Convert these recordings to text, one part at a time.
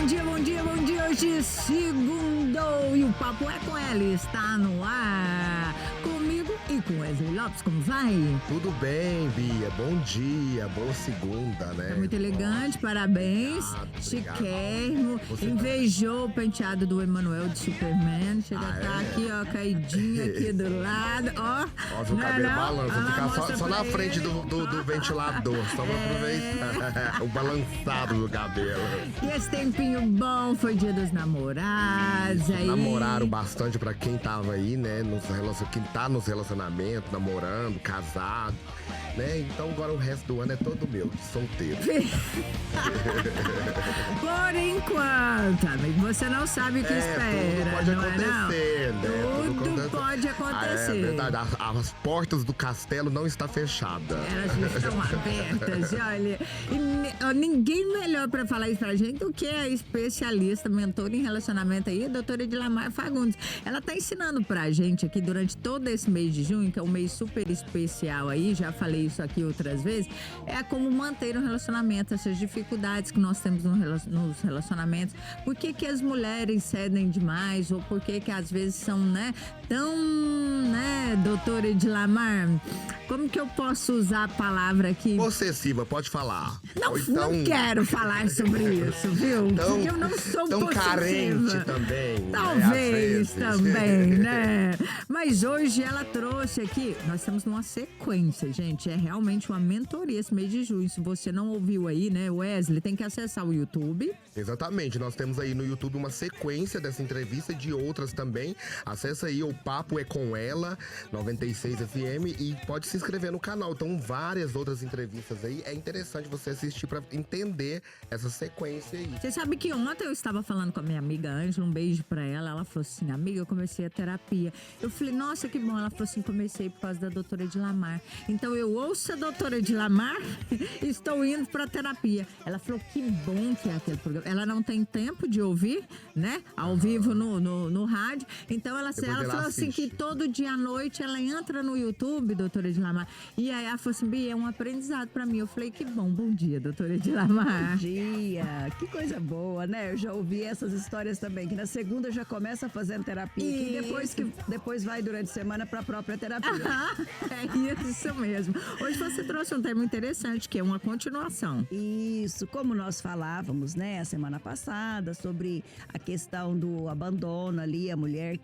bom dia, bom dia. Hoje segundou e o Papo é com ela. Está no ar comigo e com Wesley Lopes. Como vai? Tudo bem, Bia. Bom dia, boa segunda, né? Tá muito elegante, parabéns. Chiquérrimo. Invejou o penteado do Emanuel de Superman. Chega a tá aqui, ó, caidinho aqui do lado. Ó, nossa, o cabelo balança. Ficar só na frente do ventilador. Só pra aproveitar o balançado do cabelo. E esse tempinho bom foi dia dos namorados. Aí Namoraram bastante pra quem tava aí, né? Quem tá nos relacionamentos, namorando, casado, né? Então agora o resto do ano é todo meu, de solteiro. Por enquanto, amigo, você não sabe o que espera. Tudo pode não acontecer, é, não? né? Tudo pode acontecer. É verdade, as portas do castelo não estão fechadas. Elas estão abertas, olha. Ninguém melhor pra falar isso pra gente do que a especialista, mentora em relacionamento aí, a doutora Edilamar Fagundes. Ela tá ensinando pra gente aqui durante todo esse mês de junho, que é um mês super especial aí, já falei isso aqui outras vezes, é como manter um relacionamento, essas dificuldades que nós temos nos relacionamentos. Por que que as mulheres cedem demais? Ou por que que às vezes são, né, tão, né, doutora Edilamar? Como que eu posso usar a palavra aqui? Possessiva, pode falar. Não quero falar sobre isso, viu? Porque eu não sou tão possessiva. Carente também. Talvez né, também, né? Mas hoje ela trouxe aqui, nós estamos numa sequência, gente. É realmente uma mentoria esse mês de junho. Se você não ouviu aí, né, Wesley, tem que acessar o YouTube. Exatamente, nós temos aí no YouTube uma sequência dessa entrevista e de outras também. Acessa aí, o Papo é com ela, 96 FM, e pode se inscrever no canal. Então, várias outras entrevistas aí. É interessante você assistir pra entender essa sequência aí. Você sabe que ontem eu estava falando com a minha amiga Ângela, um beijo pra ela. Ela falou assim, amiga, eu comecei a terapia. Eu falei, nossa, que bom. Ela falou assim, comecei por causa da doutora Edilamar. Então eu ouço a doutora Edilamar e estou indo pra terapia. Ela falou, que bom que é aquele programa. Ela não tem tempo de ouvir, né? Ao vivo no rádio. Então ela falou assim que todo dia à noite ela entra no YouTube, doutora Edilamar. E aí ela falou assim, Bia, é um aprendizado pra mim. Eu falei, que bom. Bom dia, doutora Edilamar. Bom dia. Que coisa boa, né? Eu já ouvi essas histórias também, que na segunda já começa fazendo terapia. E depois vai durante a semana pra própria terapia. É isso mesmo. Hoje você trouxe um tema interessante, que é uma continuação. Isso, como nós falávamos, né, a semana passada, sobre a questão do abandono ali, a mulher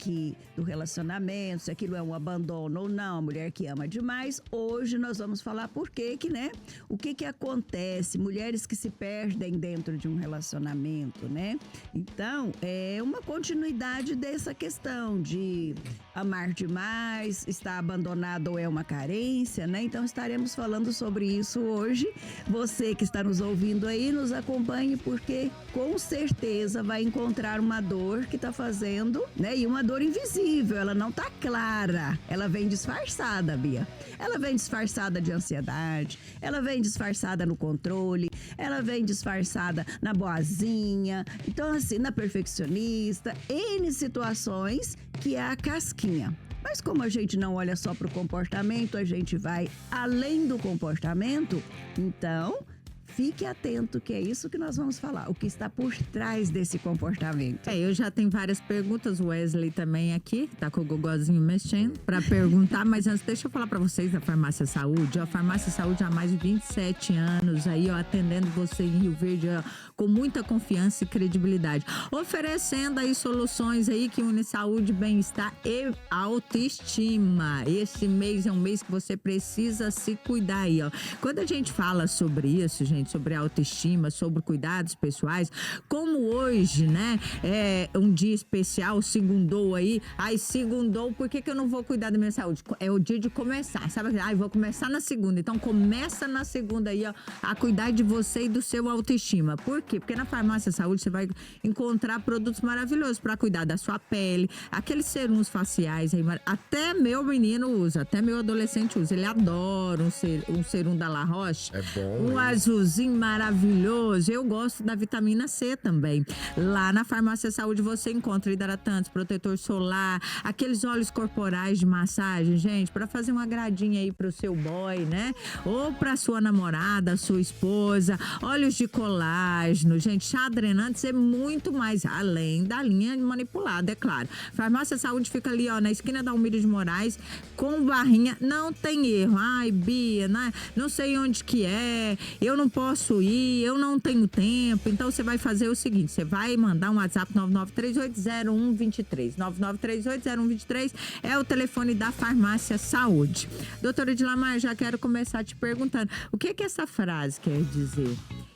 do relacionamento, se aquilo é um abandono ou não, a mulher que ama demais. Hoje nós vamos falar por que, né? O que acontece, mulheres que se perdem dentro de um relacionamento, né? Então, é uma continuidade dessa questão de amar demais, estar abandonado ou é uma carência, né? Então, estaremos falando sobre isso hoje. Você que está nos ouvindo aí, nos acompanhe, porque com certeza vai encontrar uma dor que está fazendo, né? E uma dor invisível, ela não tá clara, ela vem disfarçada, Bia. Ela vem disfarçada de ansiedade, ela vem disfarçada no controle, ela vem disfarçada na boazinha, então assim, na perfeccionista, N situações que é a casquinha. Mas como a gente não olha só para o comportamento, a gente vai além do comportamento, então fique atento, que é isso que nós vamos falar, o que está por trás desse comportamento. Eu já tenho várias perguntas, o Wesley também aqui, tá com o gogozinho mexendo para perguntar, mas antes deixa eu falar para vocês da Farmácia Saúde. A Farmácia Saúde há mais de 27 anos aí, ó, atendendo você em Rio Verde, ó, com muita confiança e credibilidade, oferecendo aí soluções aí que unem saúde, bem-estar e autoestima. Esse mês é um mês que você precisa se cuidar aí, ó. Quando a gente fala sobre isso, gente, sobre autoestima, sobre cuidados pessoais, como hoje, né, é um dia especial, segundou aí, segundou, por que eu não vou cuidar da minha saúde? É o dia de começar, sabe? Vou começar na segunda, então começa na segunda aí, ó, a cuidar de você e do seu autoestima. Por quê? Porque na Farmácia Saúde você vai encontrar produtos maravilhosos para cuidar da sua pele, aqueles serums faciais aí, até meu menino usa, até meu adolescente usa, ele adora um serum da La Roche. É bom. Um azul azulzinho maravilhoso. Eu gosto da vitamina C também. Lá na Farmácia Saúde você encontra hidratantes, protetor solar, aqueles óleos corporais de massagem, gente, para fazer uma agradinha aí pro seu boy, né? Ou pra sua namorada, sua esposa, óleos de colágeno, gente, chá drenantes é muito mais além da linha manipulada, é claro. Farmácia Saúde fica ali, ó, na esquina da Almírio de Moraes, com barrinha, não tem erro. Ai, Bia, não sei onde que é, eu não posso ir, eu não tenho tempo. Então você vai fazer o seguinte, você vai mandar um WhatsApp 99380123. 99380123 é o telefone da Farmácia Saúde. Doutora Edlamar, já quero começar te perguntando, o que essa frase quer dizer?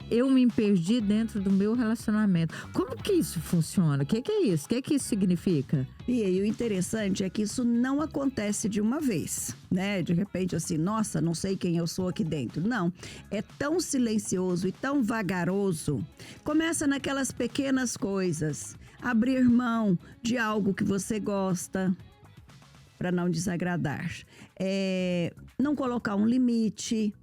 Eu me perdi dentro do meu relacionamento. Como que isso funciona? O que é isso? O que isso significa? E o interessante é que isso não acontece de uma vez, né? De repente assim, nossa, não sei quem eu sou aqui dentro. Não, é tão silencioso e tão vagaroso. Começa naquelas pequenas coisas. Abrir mão de algo que você gosta para não desagradar. Não colocar um limite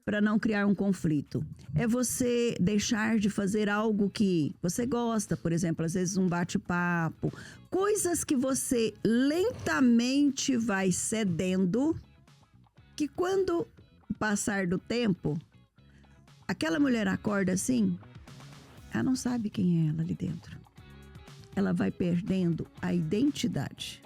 para não criar um conflito. É você deixar de fazer algo que você gosta, por exemplo, às vezes um bate-papo, coisas que você lentamente vai cedendo, que quando passar do tempo, aquela mulher acorda assim, ela não sabe quem é ela ali dentro. Ela vai perdendo a identidade.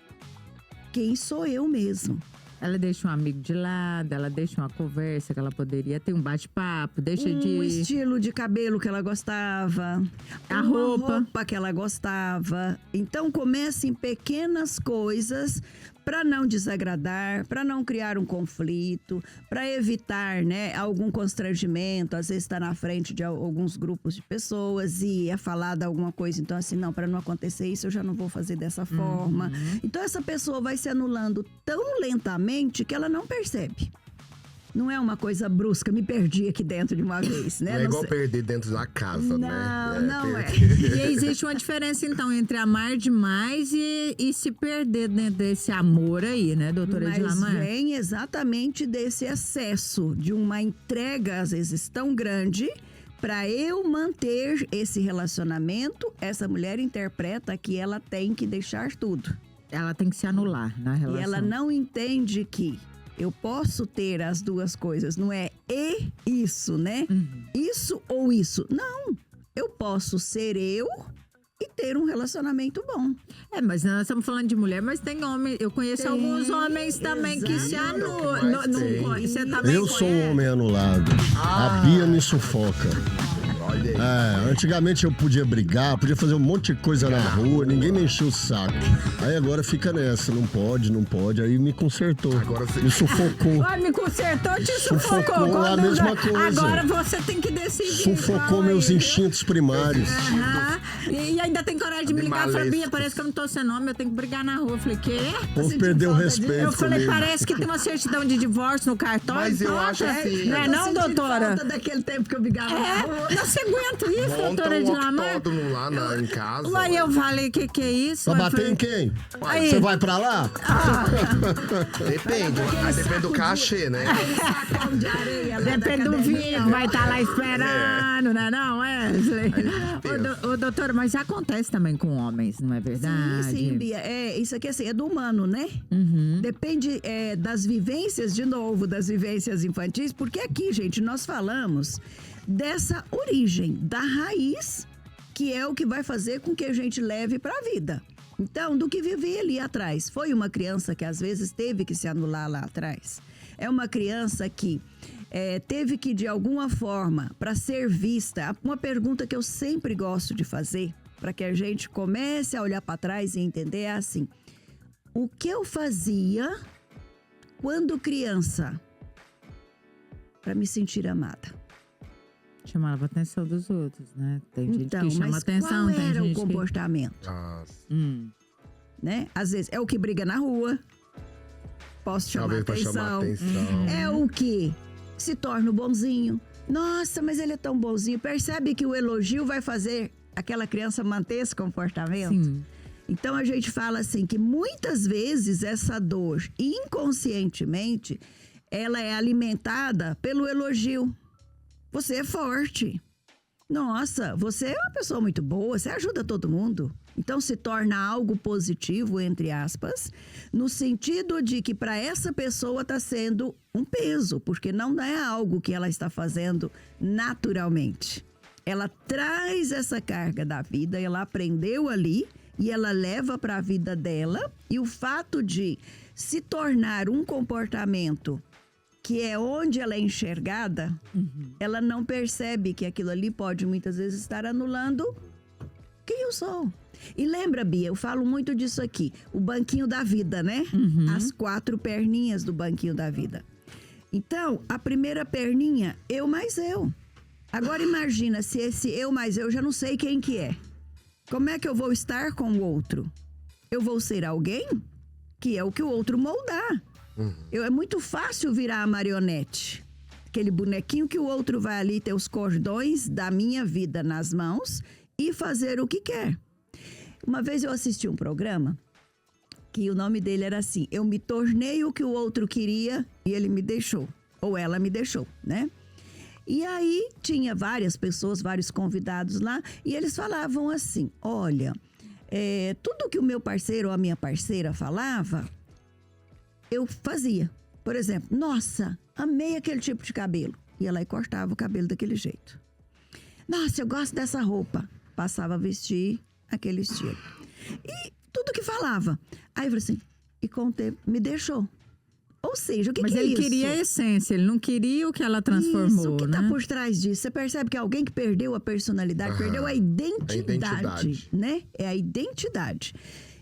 Quem sou eu mesmo? Ela deixa um amigo de lado, ela deixa uma conversa que ela poderia ter, um bate-papo, deixa um estilo de cabelo que ela gostava, a roupa que ela gostava. Então começa em pequenas coisas para não desagradar, para não criar um conflito, para evitar, né, algum constrangimento. Às vezes está na frente de alguns grupos de pessoas e é falada alguma coisa. Então assim, não, para não acontecer isso eu já não vou fazer dessa forma. Então essa pessoa vai se anulando tão lentamente que ela não percebe. Não é uma coisa brusca, me perdi aqui dentro de uma vez, né? Não é igual perder dentro da casa, né? Não é. E existe uma diferença, então, entre amar demais e se perder dentro desse amor aí, né, doutora Edlamar? Mas vem exatamente desse excesso de uma entrega, às vezes, tão grande. Para eu manter esse relacionamento, essa mulher interpreta que ela tem que deixar tudo. Ela tem que se anular na relação. E ela não entende que eu posso ter as duas coisas, não é isso, né? Isso ou isso. Não, eu posso ser eu e ter um relacionamento bom. Mas nós estamos falando de mulher, mas tem homem. Eu conheço alguns homens também que se anulam. Você também eu sou um homem anulado. A Bia me sufoca. Olha aí. Antigamente eu podia brigar, podia fazer um monte de coisa na rua, ninguém me enchia o saco. Aí agora fica nessa, não pode, aí me consertou. Agora você... Me sufocou. Me consertou, te sufocou. A mesma coisa. Agora você tem que decidir. Sufocou meus instintos primários. E ainda tem coragem de me ligar e falar, Bia, parece que eu não tô sendo homem, eu tenho que brigar na rua. Eu falei, quê? Vou perder o respeito. Eu falei, comigo. parece que tem uma certidão de divórcio no cartório. Mas eu acho assim... Não é não, doutora? Falta daquele tempo que eu brigava na rua. Não se aguenta isso, Monta doutora Edlamar. octógono lá em casa. Aí eu falei, que é isso? Vai bater em quem? Aí. Você vai pra lá? Depende. Aí depende do cachê, né? Sacão de areia lá Depende da do academia. vinho, vai estar lá esperando, não é, Wesley? Ô, doutora, mas acontece também com homens, não é verdade? Sim, Bia. Isso aqui assim, é do humano, né? Depende das vivências, de novo, das vivências infantis, porque aqui, gente, nós falamos dessa origem, da raiz, que é o que vai fazer com que a gente leve para a vida. Então, do que vivia ali atrás. Foi uma criança que às vezes teve que se anular lá atrás. É uma criança que teve que, de alguma forma, para ser vista, uma pergunta que eu sempre gosto de fazer, para que a gente comece a olhar para trás e entender, é assim: o que eu fazia quando criança para me sentir amada? Chamava a atenção dos outros, né? Tem gente Então, que chama mas atenção, qual tem era o gente comportamento? Nossa. Né? Às vezes é o que briga na rua, posso chamar Talvez pra chamar atenção. atenção. É o que se torna o bonzinho. Nossa, mas ele é tão bonzinho. Percebe que o elogio vai fazer aquela criança manter esse comportamento? Sim. Então a gente fala assim que muitas vezes essa dor, inconscientemente, ela é alimentada pelo elogio. Você é forte. Nossa, você é uma pessoa muito boa, você ajuda todo mundo. Então se torna algo positivo, entre aspas, no sentido de que para essa pessoa está sendo um peso, porque não é algo que ela está fazendo naturalmente. Ela traz essa carga da vida, ela aprendeu ali e ela leva para a vida dela. E o fato de se tornar um comportamento que é onde ela é enxergada, ela não percebe que aquilo ali pode muitas vezes estar anulando quem eu sou. E lembra, Bia, eu falo muito disso aqui, o banquinho da vida, né? As 4 perninhas do banquinho da vida. Então, a primeira perninha, eu mais eu. Agora imagina se esse eu mais eu já não sei quem que é. Como é que eu vou estar com o outro? Eu vou ser alguém que é o que o outro moldar. É muito fácil virar a marionete. Aquele bonequinho que o outro vai ali ter os cordões da minha vida nas mãos e fazer o que quer. Uma vez eu assisti um programa que o nome dele era assim: eu me tornei o que o outro queria e ele me deixou. Ou ela me deixou, né? E aí tinha várias pessoas, vários convidados lá, e eles falavam assim: olha, tudo que o meu parceiro ou a minha parceira falava, eu fazia. Por exemplo, nossa, amei aquele tipo de cabelo. Ia lá e cortava o cabelo daquele jeito. Nossa, eu gosto dessa roupa. Passava a vestir aquele estilo. E tudo que falava. Aí eu falei assim, e com o tempo me deixou. Ou seja, o que é isso? Mas ele queria a essência, ele não queria o que ela transformou, isso, o que né? tá por trás disso? Você percebe que é alguém que perdeu a personalidade, perdeu a identidade, né? É a identidade.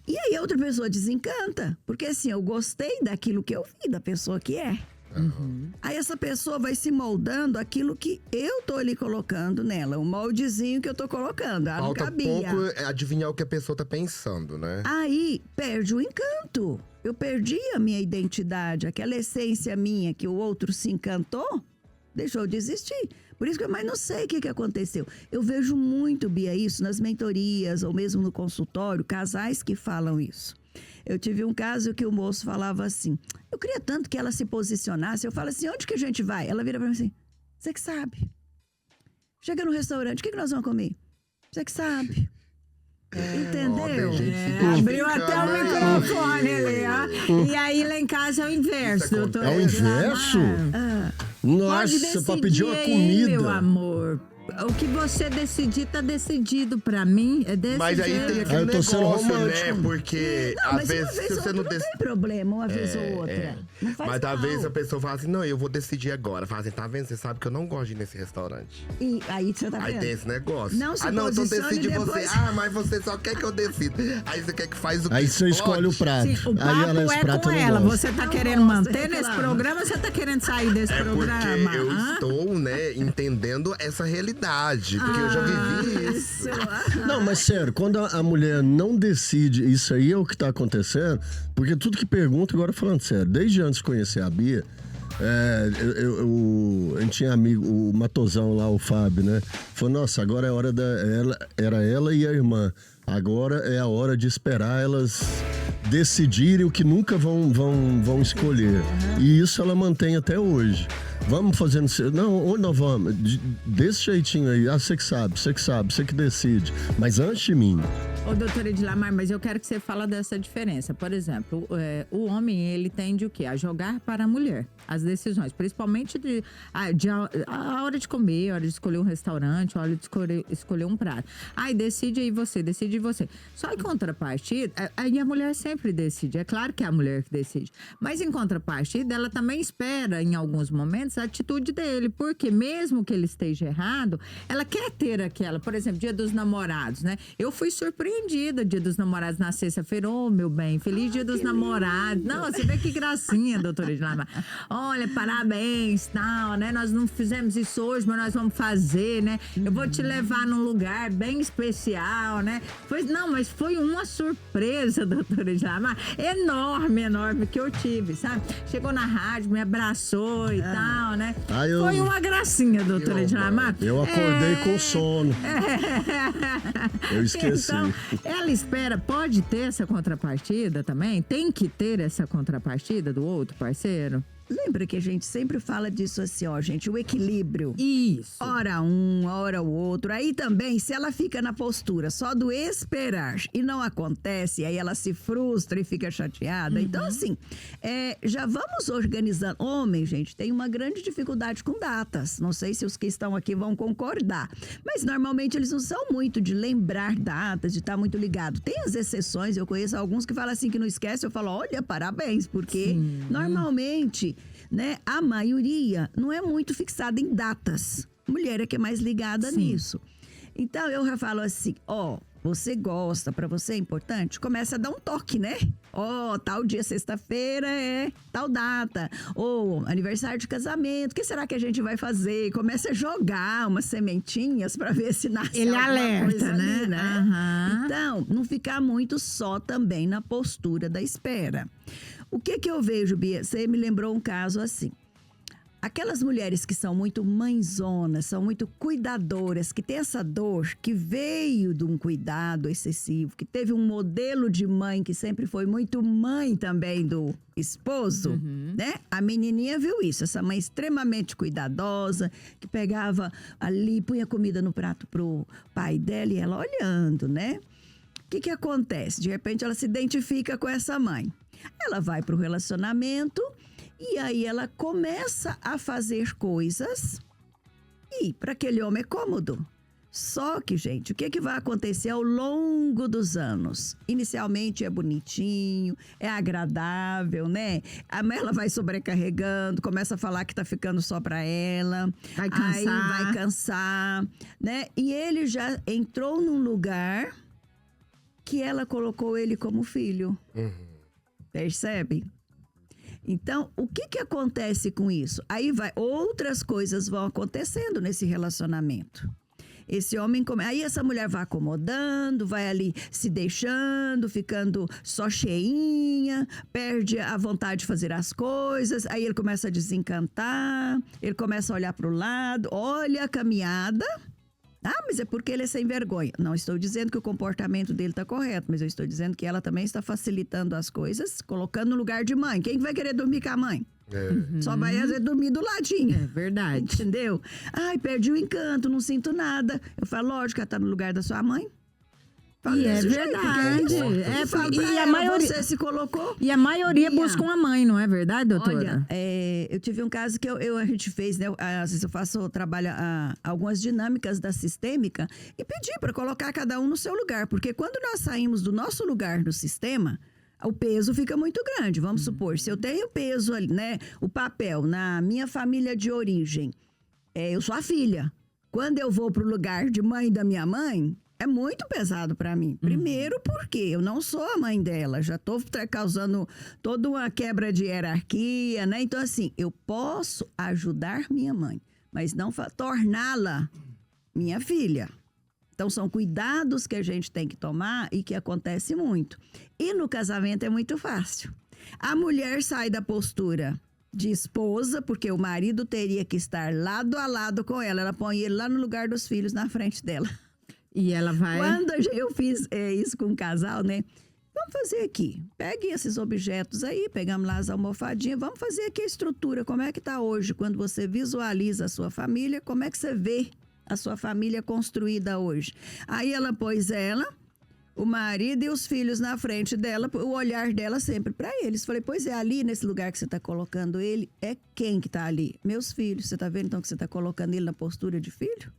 E aí a outra pessoa desencanta, porque assim, eu gostei daquilo que eu vi, da pessoa que é. Aí essa pessoa vai se moldando aquilo que eu tô ali colocando nela, o moldezinho que eu tô colocando. Ah, Falta não cabia. pouco adivinhar o que a pessoa tá pensando, né? Aí perde o encanto. Eu perdi a minha identidade, aquela essência minha que o outro se encantou, deixou de existir. Por isso que eu mais não sei o que aconteceu. Eu vejo muito, Bia, isso nas mentorias ou mesmo no consultório, casais que falam isso. Eu tive um caso que o moço falava assim, eu queria tanto que ela se posicionasse. Eu falo assim, onde que a gente vai? Ela vira pra mim assim, você que sabe. Chega no restaurante, o que nós vamos comer? Você que sabe. Entendeu? Abriu até o microfone ali, ó. E aí lá em casa é o inverso, doutor. É o inverso? Nossa, pra pedir uma comida. Meu amor. O que você decidir, tá decidido pra mim. É desse Mas aí jeito. tem aquele eu tô sendo negócio, né? romântico. Porque Não, às mas vezes uma vez se ou você outra não não tem problema, uma vez ou outra. Não faz Mas mal. às vezes a pessoa fala assim, não, eu vou decidir agora. Fala assim, tá vendo? Você sabe que eu não gosto de ir nesse restaurante. E aí você tá Aí vendo? tem esse negócio. Não se então posicione decide você. depois. Ah, mas você só quer que eu decida. Aí você quer que faz o que Aí você escolhe o prato. Sim, o Aí papo ela esse é prato com eu não ela. gosto. Você tá Não querendo gosto, manter nesse reclama. programa ou você tá querendo sair desse É programa? porque eu Hã? estou, né, entendendo essa realidade. Porque eu já vivi isso. Não, mas sério, quando a mulher não decide, isso aí é o que tá acontecendo, porque tudo que pergunta, agora falando sério, desde antes de conhecer a Bia, a gente tinha amigo, o Matosão lá, o Fábio, né? Falou, nossa, agora é hora era ela e a irmã. Agora é a hora de esperar elas decidirem o que nunca vão escolher. E isso ela mantém até hoje. Vamos fazendo... Não, onde nós vamos? Desse jeitinho aí. Ah, você que sabe, você que decide. Mas antes de mim... Ô, doutora Edilmar, mas eu quero que você fale dessa diferença. Por exemplo, o homem, ele tende o quê? A jogar para a mulher as decisões. Principalmente a hora de comer, a hora de escolher um restaurante, a hora de escolher um prato. Ai, decide aí você, decide você. Só em contrapartida, aí a mulher sempre decide. É claro que é a mulher que decide. Mas em contrapartida, ela também espera, em alguns momentos, a atitude dele. Porque mesmo que ele esteja errado, ela quer ter aquela... Por exemplo, Dia dos Namorados, né? Eu fui surpreendida, Dia dos Namorados na sexta-feira. Ô, meu bem, feliz Dia dos Namorados. Não, você vê que gracinha, doutora Edilmar. Olha, parabéns, tal, né? Nós não fizemos isso hoje, mas nós vamos fazer, né? Eu vou te levar num lugar bem especial, né? Mas foi uma surpresa, doutora Edilmar, enorme que eu tive, sabe? Chegou na rádio, me abraçou e tal, né? Foi uma gracinha, doutora Edilmar. Eu acordei com sono. Eu esqueci. Então, ela espera, pode ter essa contrapartida também? Tem que ter essa contrapartida do outro parceiro? Lembra que a gente sempre fala disso assim, ó, gente, o equilíbrio. Isso. Ora um, ora o outro. Aí também, se ela fica na postura só do esperar e não acontece, aí ela se frustra e fica chateada. Então, assim, já vamos organizando. Homem, gente, tem uma grande dificuldade com datas. Não sei se os que estão aqui vão concordar. Mas, normalmente, eles não são muito de lembrar datas, de estar muito ligado. Tem as exceções, eu conheço alguns que falam assim que não esquece. Eu falo, olha, parabéns, porque normalmente, né, a maioria não é muito fixada em datas. Mulher é que é mais ligada nisso. Então, eu já falo assim, ó, você gosta, pra você é importante, começa a dar um toque, né? Ó, tal dia, sexta-feira é tal data. Ou aniversário de casamento, o que será que a gente vai fazer? Começa a jogar umas sementinhas pra ver se nasce Ele alguma alerta, coisa né? ali, né? Aham. Então, não ficar muito só também na postura da espera. O que eu vejo, Bia? Você me lembrou um caso assim. Aquelas mulheres que são muito mãezonas, são muito cuidadoras, que tem essa dor, que veio de um cuidado excessivo, que teve um modelo de mãe que sempre foi muito mãe também do esposo, né? A menininha viu isso, essa mãe extremamente cuidadosa, que pegava ali, punha comida no prato pro pai dela e ela olhando, né? O que acontece? De repente ela se identifica com essa mãe. Ela vai pro relacionamento e aí ela começa a fazer coisas e para aquele homem é cômodo. Só que, gente, o que vai acontecer ao longo dos anos? Inicialmente é bonitinho, é agradável, né? Ela vai sobrecarregando, começa a falar que tá ficando só pra ela. Vai cansar. Aí vai cansar, né? E ele já entrou num lugar que ela colocou ele como filho. Percebe? Então, o que acontece com isso? Aí outras coisas vão acontecendo nesse relacionamento. Esse homem, aí essa mulher vai acomodando, vai ali se deixando, ficando só cheinha, perde a vontade de fazer as coisas, aí ele começa a desencantar, ele começa a olhar para o lado, olha a caminhada. Ah, mas é porque ele é sem vergonha. Não estou dizendo que o comportamento dele está correto, mas eu estou dizendo que ela também está facilitando as coisas, colocando no lugar de mãe. Quem vai querer dormir com a mãe? Só vai às vezes dormir do ladinho. É verdade. Entendeu? Ai, perdi o encanto, não sinto nada. Eu falo, lógico, ela está no lugar da sua mãe. E é verdade. E a maioria você se colocou. E a maioria Bia, busca uma mãe, não é verdade, doutora? Olha, eu tive um caso que a gente fez, né? Às vezes eu trabalho algumas dinâmicas da sistêmica e pedi para colocar cada um no seu lugar, porque quando nós saímos do nosso lugar no sistema, o peso fica muito grande. Vamos supor, se eu tenho peso ali, né? O papel na minha família de origem, eu sou a filha. Quando eu vou pro lugar de mãe da minha mãe, é muito pesado para mim. Primeiro porque eu não sou a mãe dela, já estou causando toda uma quebra de hierarquia, né? Então, assim, eu posso ajudar minha mãe, mas não torná-la minha filha. Então, são cuidados que a gente tem que tomar e que acontece muito. E no casamento é muito fácil. A mulher sai da postura de esposa, porque o marido teria que estar lado a lado com ela. Ela põe ele lá no lugar dos filhos, na frente dela. E ela vai... Quando eu fiz isso com um casal, né? Vamos fazer aqui. Pegue esses objetos aí, pegamos lá as almofadinhas, vamos fazer aqui a estrutura. Como é que tá hoje? Quando você visualiza a sua família, como é que você vê a sua família construída hoje? Aí ela pôs o marido e os filhos na frente dela, o olhar dela sempre para eles. Falei, pois é, ali nesse lugar que você está colocando ele, é quem que tá ali? Meus filhos. Você tá vendo então que você está colocando ele na postura de filho?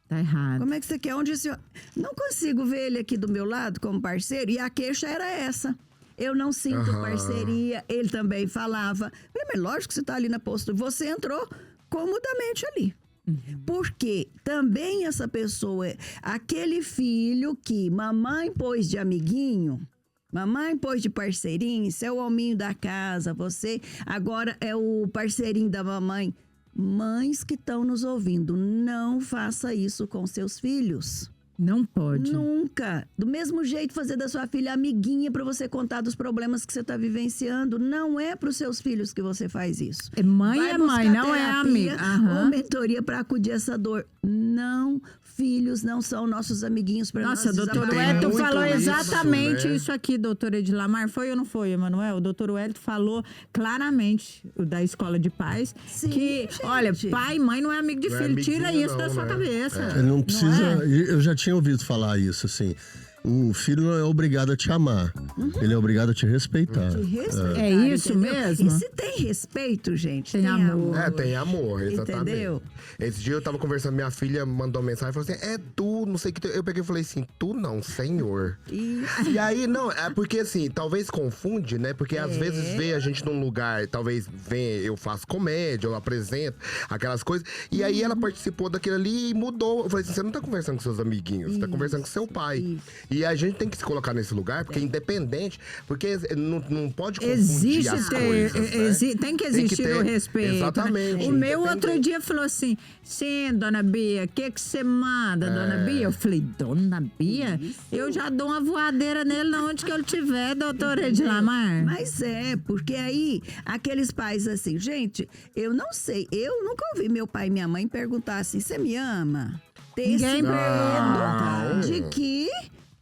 Tá errado. Como é que você quer? Onde esse... Não consigo ver ele aqui do meu lado como parceiro. E a queixa era essa. Eu não sinto parceria. Ele também falava. Mas lógico que você tá ali na postura. Você entrou comodamente ali. Porque também essa pessoa, aquele filho que mamãe pôs de amiguinho, mamãe pôs de parceirinho, você é o hominho da casa, você agora é o parceirinho da mamãe. Mães que estão nos ouvindo, não faça isso com seus filhos. Não pode. Nunca. Do mesmo jeito, fazer da sua filha amiguinha para você contar dos problemas que você está vivenciando. Não é para os seus filhos que você faz isso. Mãe Vai é buscar mãe, não é terapia amiga. Aham. ou mentoria para acudir essa dor. Não, filhos não são nossos amiguinhos para nós Nossa, doutor Tem Wellington muito falou isso, exatamente né? isso aqui, doutora Edilamar. Foi ou não foi, Emanuel? O doutor Wellington falou claramente da escola de pais Sim, que, gente. olha, pai e mãe não é amigo de Não é filho. Tira amiguinho, isso não, da sua né? cabeça. Ele não precisa. é? Eu já tinha ouvido falar isso, assim. O filho não é obrigado a te amar. Ele é obrigado a te respeitar. De respeitar, É isso entendeu? mesmo? E se tem respeito, gente, Tem amor. Tem amor, exatamente. Entendeu? Esse dia eu tava conversando, minha filha mandou uma mensagem e falou assim: é tu, não sei o que. Eu peguei e falei assim: tu não, senhor. Isso. E aí, não, é porque assim, talvez confunde, né? Porque às vezes vê a gente num lugar, talvez vem, eu faço comédia, eu apresento, aquelas coisas. E aí ela participou daquilo ali e mudou. Eu falei assim: você não tá conversando com seus amiguinhos, você tá conversando com seu pai. Isso. E a gente tem que se colocar nesse lugar, porque independente, porque não pode confundir Existe as ter, coisas, né? tem que existir ter- o respeito. Exatamente. Né? O meu outro Independente. dia falou assim: sim, dona Bia, o que você manda, dona Bia? Eu falei: dona Bia? Eu já dou uma voadeira nele onde que ele tiver, doutora Edilamar. Mas porque aí, aqueles pais assim, gente, eu não sei, eu nunca ouvi meu pai e minha mãe perguntar assim, você me ama? Ter esse Ninguém medo pergunta. de que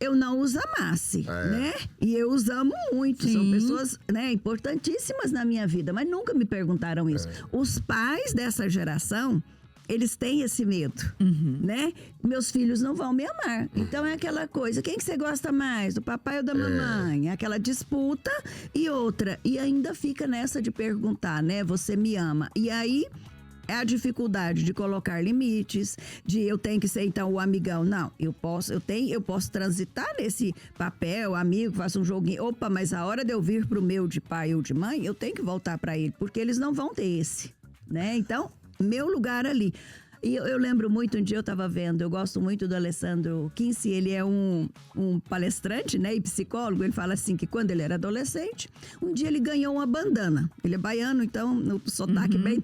eu não os amasse, né? E eu os amo muito, são Sim. pessoas, né, importantíssimas na minha vida, mas nunca me perguntaram isso. Os pais dessa geração, eles têm esse medo, né? Meus filhos não vão me amar. Então é aquela coisa, quem que você gosta mais? Do papai ou da mamãe? Aquela disputa e outra. E ainda fica nessa de perguntar, né? Você me ama. E aí é a dificuldade de colocar limites, de eu tenho que ser então o amigão. Não, eu posso transitar nesse papel, amigo, faço um joguinho. Opa, mas a hora de eu vir pro meu de pai ou de mãe, eu tenho que voltar para ele, porque eles não vão ter esse, né? Então, meu lugar ali. E eu lembro muito, um dia eu estava vendo, eu gosto muito do Alessandro Kinsey, ele é um palestrante, né, e psicólogo. Ele fala assim que quando ele era adolescente, um dia ele ganhou uma bandana. Ele é baiano, então, no sotaque bem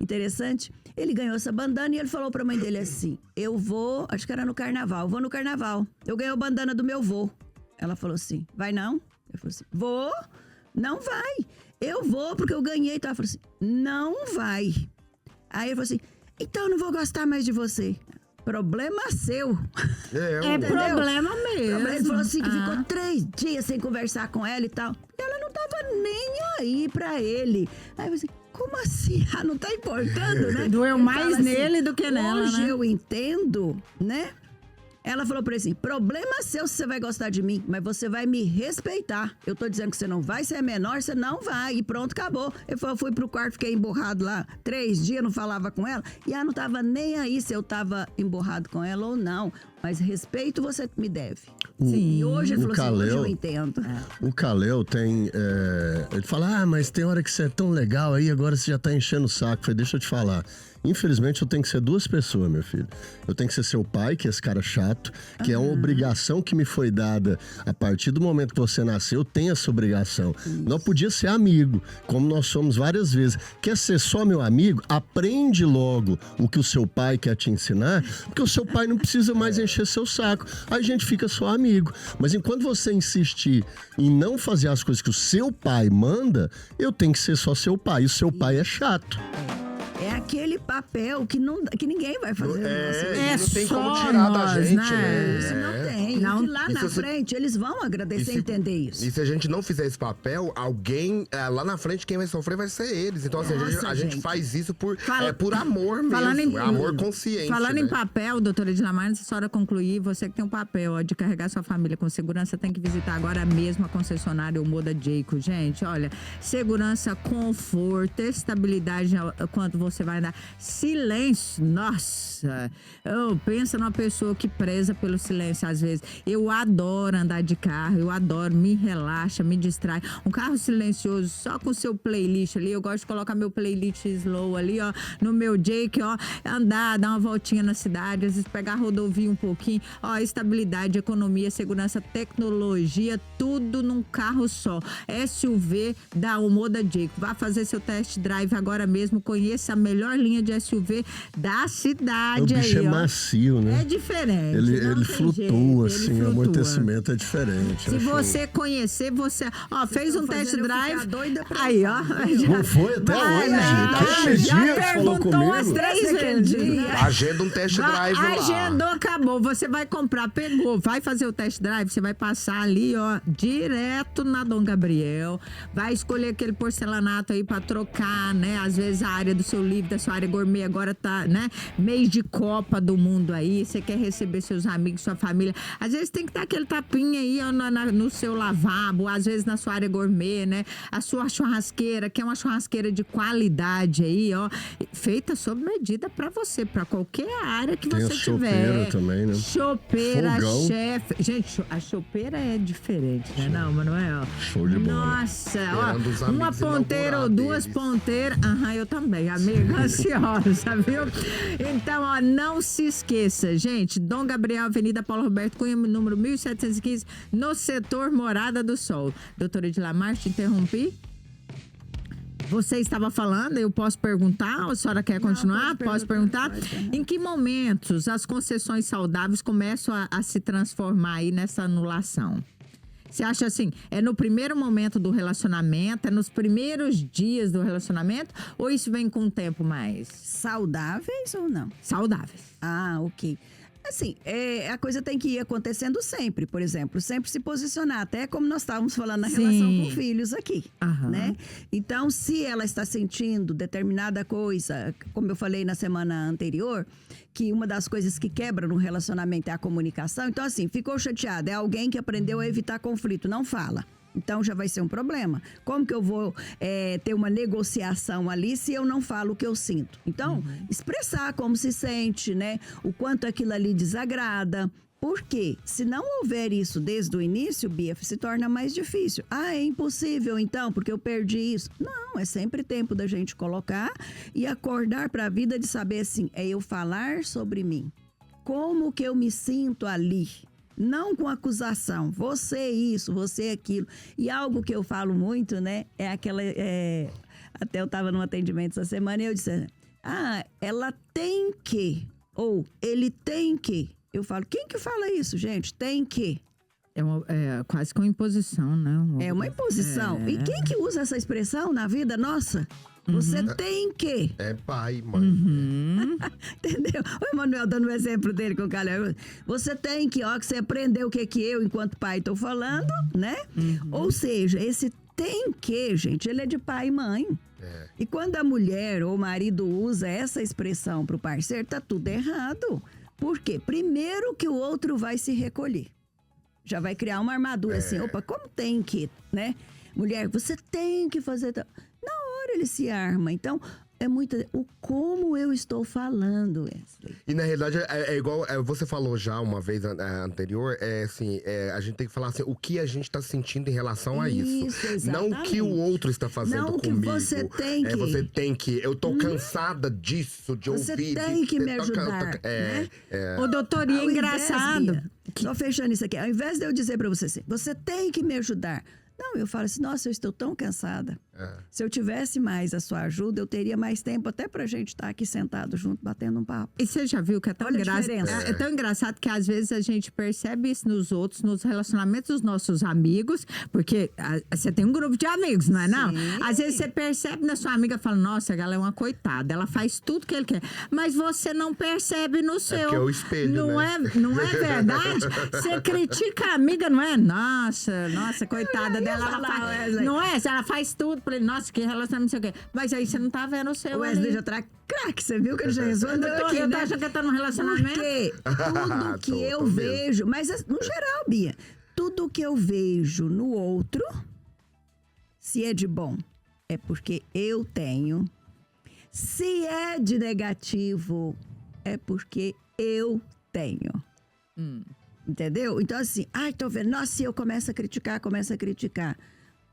interessante. Ele ganhou essa bandana e ele falou pra mãe dele assim, eu vou, acho que era no carnaval, vou no carnaval. Eu ganhei a bandana do meu vô. Ela falou assim, vai não? Ele falou assim, vou, não vai. Eu vou porque eu ganhei. Então ela falou assim, não vai. Aí ele falou assim, então eu não vou gostar mais de você. Problema seu. É Entendeu? problema mesmo. Ele falou assim que ficou 3 dias sem conversar com ela e tal. Ela não tava nem aí pra ele. Aí eu falei assim, como assim? Ah, não tá importando, né? Doeu Ele mais fala assim, nele do que nela, hoje né? eu entendo, né? Ela falou pra ele assim, problema seu se você vai gostar de mim, mas você vai me respeitar. Eu tô dizendo que você não vai ser menor, você não vai. E pronto, acabou. Ele falou, eu fui pro quarto, fiquei emborrado lá 3 dias, não falava com ela. E ela não tava nem aí se eu tava emborrado com ela ou não. Mas respeito você me deve. Sim. E hoje ele O falou assim, hoje eu Kalel- entendo. O Kalel tem. Ele fala, mas tem hora que você é tão legal aí, agora você já tá enchendo o saco. Eu falei, deixa eu te falar. Infelizmente, eu tenho que ser 2 pessoas, meu filho. Eu tenho que ser seu pai, que é esse cara chato, que é uma obrigação que me foi dada a partir do momento que você nasceu, eu tenho essa obrigação. Nós podia ser amigo, como nós somos várias vezes. Quer ser só meu amigo? Aprende logo o que o seu pai quer te ensinar, porque o seu pai não precisa mais encher seu saco. Aí a gente fica só amigo. Mas enquanto você insistir em não fazer as coisas que o seu pai manda, eu tenho que ser só seu pai. E o seu pai é chato. É aquele papel que ninguém vai fazer. É não tem como só tirar da nós, gente, né? né? Isso não tem. Não- E lá E na se você- frente, eles vão agradecer e entender isso. E se a gente não fizer esse papel, alguém lá na frente, quem vai sofrer vai ser eles. Então, assim, Nossa, a gente gente. faz isso por Fala- amor mesmo. Falando em- É amor consciente. Falando em né? papel, doutora Edilamar, antes da senhora concluir, você que tem um papel de carregar sua família com segurança, tem que visitar agora mesmo a concessionária Moda Jayco. Gente, olha, segurança, conforto, estabilidade quando você vai andar. Silêncio, nossa! Pensa numa pessoa que preza pelo silêncio às vezes. Eu adoro andar de carro, eu adoro, me relaxa, me distrai. Um carro silencioso, só com o seu playlist ali. Eu gosto de colocar meu playlist slow ali, ó, no meu Jake, ó. Andar, dar uma voltinha na cidade, às vezes pegar a rodovia um pouquinho. Ó, estabilidade, economia, segurança, tecnologia, tudo num carro só. SUV da Omoda Jake. Vá fazer seu test drive agora mesmo. Conheça a melhor linha de SUV da cidade. O bicho aí, é ó. macio, né? É diferente. Ele flutua, assim, o amortecimento é diferente. Se acho. você conhecer, você... Ó, fez um test drive. Doida pra Aí, ó. Não foi até Vai, hoje. né? Aquele Já dia que falou perguntou umas comigo. 3 Esse aquele vezes. dia. Agenda um test drive lá. Agendou, acabou. Você vai comprar, pegou, vai fazer o test drive, você vai passar ali, ó, direto na Dom Gabriel. Vai escolher aquele porcelanato aí pra trocar, né? Às vezes a área do seu livro, da sua área gourmet agora tá, né? Mês de Copa do Mundo aí, você quer receber seus amigos, sua família. Às vezes tem que dar aquele tapinha aí, ó, no seu lavabo, às vezes na sua área gourmet, né? A sua churrasqueira, que é uma churrasqueira de qualidade aí, ó, feita sob medida pra você, pra qualquer área que Tem você a chopeira tiver. também, né? Chopeira, Fogão. chefe. Gente, a chopeira é diferente, né? Não, mas não é, ó. Show de bola. Nossa, Esperando os ó. Uma amigos ponteira ou inaugurar duas deles. ponteiras. Aham, eu também, amiga, ansiosa, viu? Então, ó, não se esqueça, gente. Dom Gabriel, Avenida Paulo Roberto Cunha, número 1715, no setor Morada do Sol. Doutora Edilamar, te interrompi? Você estava falando, eu posso perguntar? Ou a senhora quer continuar? Posso perguntar? Em que momentos as concessões saudáveis começam a se transformar aí nessa anulação? Você acha assim, é no primeiro momento do relacionamento, é nos primeiros dias do relacionamento, ou isso vem com o tempo mais? Saudáveis ou não? Saudáveis. Ah, ok. Assim, a coisa tem que ir acontecendo sempre, por exemplo, sempre se posicionar, até como nós estávamos falando na Sim. relação com filhos aqui, Aham. né? Então, se ela está sentindo determinada coisa, como eu falei na semana anterior, que uma das coisas que quebra no relacionamento é a comunicação, então assim, ficou chateada, é alguém que aprendeu a evitar conflito, não fala. Então já vai ser um problema. Como que eu vou ter uma negociação ali se eu não falo o que eu sinto? Então, expressar como se sente, né? O quanto aquilo ali desagrada. Porque se não houver isso desde o início, Bia, se torna mais difícil. Ah, é impossível então, porque eu perdi isso. Não, é sempre tempo da gente colocar e acordar para a vida de saber assim, é eu falar sobre mim. Como que eu me sinto ali? Não com acusação, você isso, você aquilo. E algo que eu falo muito, né, é aquela... até eu estava num atendimento essa semana e eu disse, ela tem que, ou ele tem que. Eu falo, quem que fala isso, gente? Tem que. É quase que uma imposição, né? É uma imposição. E quem que usa essa expressão na vida nossa? Você tem que. É pai, mãe. Entendeu? O Emanuel dando o exemplo dele com o Calhão. Você tem que, ó, que você aprendeu o que eu, enquanto pai, tô falando, né? Ou seja, esse tem que, gente, ele é de pai e mãe. E quando a mulher ou o marido usa essa expressão pro parceiro, tá tudo errado. Por quê? Primeiro que o outro vai se recolher. Já vai criar uma armadura assim, opa, como tem que, né? Mulher, você tem que fazer... Na hora ele se arma. Então, é muito... O como eu estou falando, Wesley. E na realidade, é igual você falou já uma vez anterior, assim, a gente tem que falar assim, o que a gente tá sentindo em relação a isso. Exatamente. Não o que o outro está fazendo Não comigo. que você tem que. Você tem que. Eu tô cansada disso, de Você ouvir. tem que me ajudar, né? Ô, doutor, e é Ao invés, engraçado. Bia, só fechando isso aqui. Ao invés de eu dizer pra você assim, você tem que me ajudar. Não, eu falo assim, nossa, eu estou tão cansada. Se eu tivesse mais a sua ajuda, eu teria mais tempo até pra gente estar aqui sentado junto, batendo um papo. E você já viu que é tão Olha a engraçado? diferença. É tão engraçado que às vezes a gente percebe isso nos outros, nos relacionamentos dos nossos amigos, porque você tem um grupo de amigos, não é não? Às vezes você percebe na sua amiga e fala, nossa, ela é uma coitada, ela faz tudo que ele quer. Mas você não percebe no seu. porque é o espelho, não né? não é verdade? Você critica a amiga, não é? Nossa, coitada dela. Ela falar, faz, Wesley. não é? Ela faz tudo pra ele. Nossa, que relacionamento, não sei o quê. Mas aí você não tá vendo o seu O Wesley ali. já tá craque, você viu que ele já respondeu aqui, Eu tô né? achando que eu tô num relacionamento. Porque tudo que Tô eu mesmo. vejo, mas no geral, Bia, tudo que eu vejo no outro, se é de bom, é porque eu tenho. Se é de negativo, é porque eu tenho. Entendeu? Então, assim, tô vendo, nossa, e eu começo a criticar.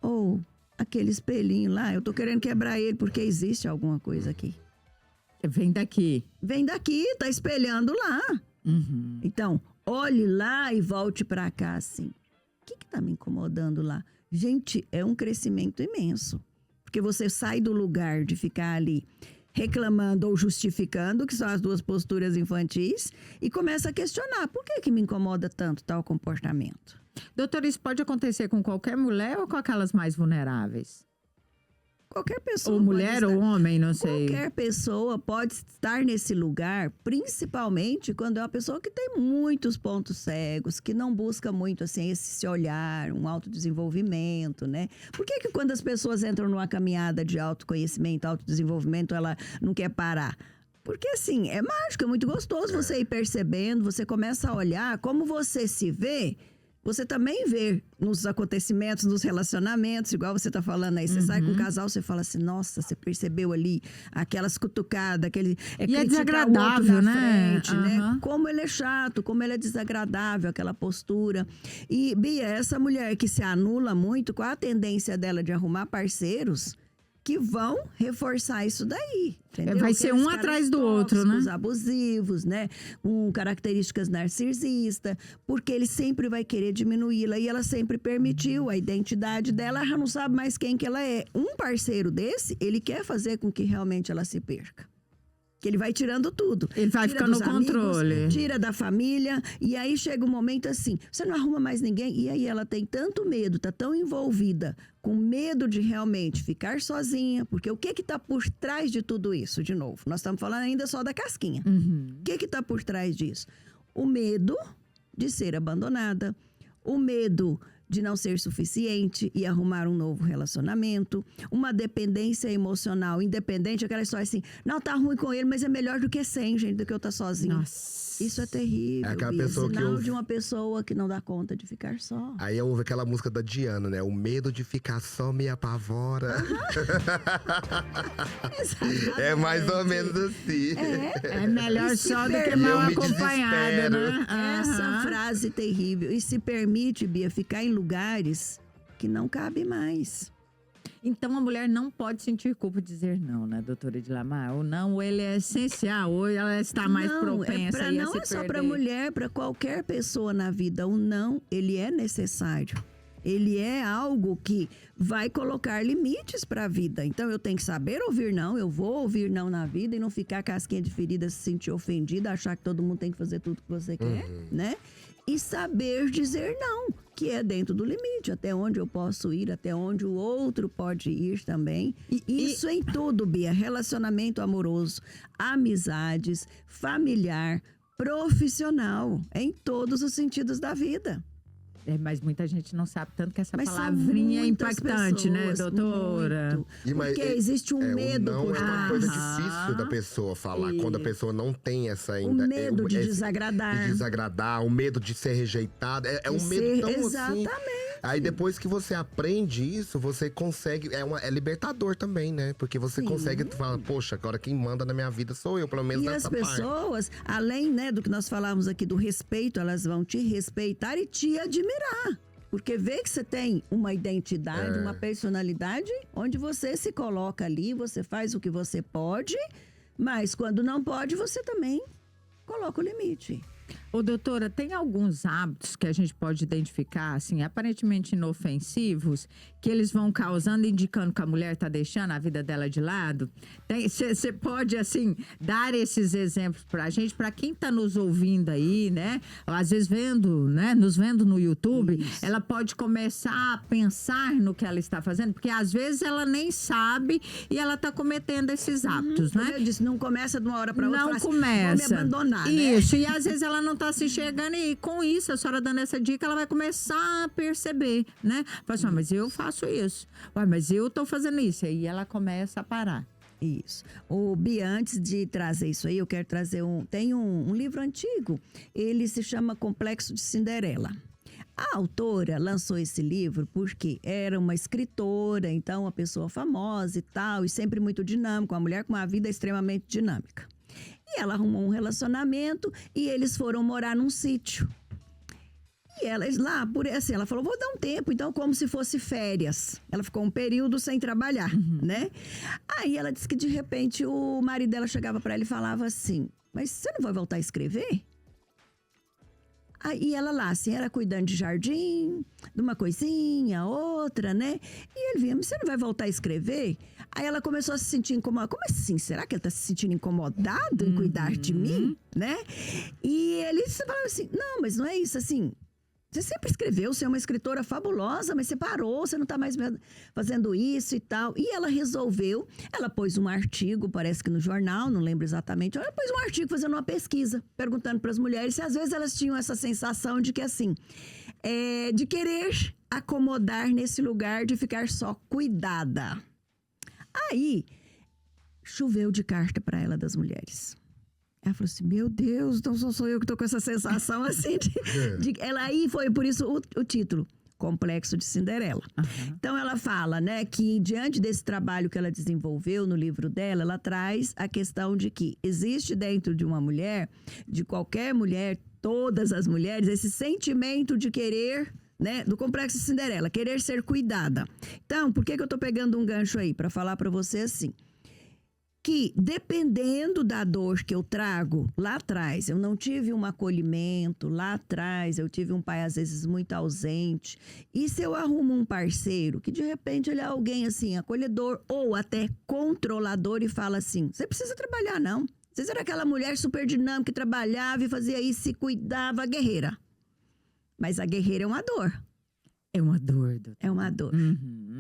Ou aquele espelhinho lá, eu tô querendo quebrar ele porque existe alguma coisa aqui. Vem daqui. Vem daqui, tá espelhando lá. Uhum. Então, olhe lá e volte pra cá, assim. O que tá me incomodando lá? Gente, é um crescimento imenso. Porque você sai do lugar de ficar ali reclamando ou justificando, que são as duas posturas infantis, e começa a questionar. Por que me incomoda tanto tal comportamento? Doutora, isso pode acontecer com qualquer mulher ou com aquelas mais vulneráveis? Qualquer pessoa. Ou mulher ou homem, não sei. Qualquer pessoa pode estar nesse lugar, principalmente quando é uma pessoa que tem muitos pontos cegos, que não busca muito assim esse olhar, um autodesenvolvimento, né? Por que quando as pessoas entram numa caminhada de autoconhecimento, autodesenvolvimento, ela não quer parar? Porque assim, é mágico, é muito gostoso você ir percebendo, você começa a olhar como você se vê. Você também vê nos acontecimentos, nos relacionamentos, igual você tá falando aí. Você sai com um casal, você fala assim, nossa, você percebeu ali aquelas cutucadas, aquele... E é desagradável, né? Frente, né? Como ele é chato, como ele é desagradável, aquela postura. E, Bia, essa mulher que se anula muito, qual a tendência dela de arrumar parceiros que vão reforçar isso daí, entendeu? Vai ser um atrás do outro, né? Abusivos, né? Com características narcisistas, porque ele sempre vai querer diminuí-la e ela sempre permitiu a identidade dela, ela não sabe mais quem que ela é. Um parceiro desse, ele quer fazer com que realmente ela se perca. Que ele vai tirando tudo. Ele vai ficando no controle. Tira da família. E aí chega um momento assim, você não arruma mais ninguém. E aí ela tem tanto medo, tá tão envolvida, com medo de realmente ficar sozinha. Porque o que tá por trás de tudo isso, de novo? Nós estamos falando ainda só da casquinha. O que tá por trás disso? O medo de ser abandonada. O medo de não ser suficiente e arrumar um novo relacionamento, uma dependência emocional independente, aquela história assim, não, tá ruim com ele, mas é melhor do que sem, gente, do que eu estar sozinha. Nossa. Isso é terrível. É aquela pessoa sinal que ouve... de uma pessoa que não dá conta de ficar só. Aí ouve aquela música da Diana, né? O medo de ficar só me apavora. É mais ou menos assim. É melhor só do que E mal eu me acompanhada, né? Essa frase terrível. E se permite, Bia, ficar em lugares que não cabe mais. Então a mulher não pode sentir culpa de dizer não, né, doutora Edlamar? Ou não, ou ele é essencial, ou ela está mais propensa a se não é só para mulher, para qualquer pessoa na vida. O não, ele é necessário. Ele é algo que vai colocar limites para a vida. Então eu tenho que saber ouvir não, eu vou ouvir não na vida e não ficar casquinha de ferida, se sentir ofendida, achar que todo mundo tem que fazer tudo que você quer, né? E saber dizer não, que é dentro do limite, até onde eu posso ir, até onde o outro pode ir também. Isso em tudo, Bia, relacionamento amoroso, amizades, familiar, profissional, em todos os sentidos da vida. Mas muita gente não sabe tanto que essa Mas palavrinha é impactante, pessoas, né, doutora? Porque existe um medo não por é uma trás. coisa difícil da pessoa falar. Quando a pessoa não tem essa ainda... O medo de desagradar. De desagradar, o medo de ser rejeitada. É um medo tão exatamente. assim... Aí depois que você aprende isso, você consegue... É libertador também, né? Porque você consegue falar, poxa, agora quem manda na minha vida sou eu, pelo menos nessa parte. E as pessoas, além, né, do que nós falávamos aqui do respeito, elas vão te respeitar e te admirar. Porque vê que você tem uma identidade, uma personalidade, onde você se coloca ali, você faz o que você pode, mas quando não pode, você também coloca o limite. Ô, doutora, tem alguns hábitos que a gente pode identificar, assim, aparentemente inofensivos, que eles vão causando, indicando que a mulher está deixando a vida dela de lado? Você pode, assim, dar esses exemplos pra gente, pra quem tá nos ouvindo aí, né? Às vezes nos vendo no YouTube, ela pode começar a pensar no que ela está fazendo, porque às vezes ela nem sabe e ela tá cometendo esses hábitos, né? Como eu disse, não começa de uma hora pra outra. Não assim, começa. Vou me abandonar, né? Isso, e às vezes ela não tá se enxergando e com isso, a senhora dando essa dica, ela vai começar a perceber, né? Fala assim, mas eu faço isso. Ué, mas eu tô fazendo isso. Aí ela começa a parar. Isso. O Bia, antes de trazer isso aí, eu quero trazer tem um livro antigo. Ele se chama Complexo de Cinderela. A autora lançou esse livro porque era uma escritora, então uma pessoa famosa e tal, e sempre muito dinâmica, uma mulher com uma vida extremamente dinâmica. E ela arrumou um relacionamento e eles foram morar num sítio. Aí ela lá, assim, ela falou, vou dar um tempo, então como se fosse férias. Ela ficou um período sem trabalhar, né? Aí ela disse que de repente o marido dela chegava para ela e falava assim, mas você não vai voltar a escrever? Aí ela lá, assim, era cuidando de jardim, de uma coisinha, outra, né? E ele vinha, mas você não vai voltar a escrever? Aí ela começou a se sentir incomodada. Como assim? Será que ele tá se sentindo incomodado em cuidar de mim? Né? E ele falava assim, não, mas não é isso, assim... Você sempre escreveu, você é uma escritora fabulosa, mas você parou, você não está mais fazendo isso e tal. E ela resolveu, ela pôs um artigo, parece que no jornal, não lembro exatamente, ela pôs um artigo fazendo uma pesquisa, perguntando para as mulheres se às vezes elas tinham essa sensação de que assim, de querer acomodar nesse lugar de ficar só cuidada. Aí, choveu de carta para ela das mulheres. Ela falou assim, meu Deus, então sou eu que tô com essa sensação assim. Ela aí foi por isso o título, Complexo de Cinderela. Então ela fala, né, que diante desse trabalho que ela desenvolveu no livro dela, ela traz a questão de que existe dentro de uma mulher, de qualquer mulher, todas as mulheres, esse sentimento de querer... Né, do Complexo de Cinderela, querer ser cuidada. Então, por que eu tô pegando um gancho aí? Para falar para você assim... que dependendo da dor que eu trago, lá atrás eu não tive um acolhimento, lá atrás eu tive um pai às vezes muito ausente, e se eu arrumo um parceiro que de repente ele é alguém assim, acolhedor ou até controlador e fala assim, você precisa trabalhar não, você era aquela mulher super dinâmica que trabalhava e fazia isso, se cuidava, guerreira, mas a guerreira é uma dor. É uma dor, doutor. É uma dor.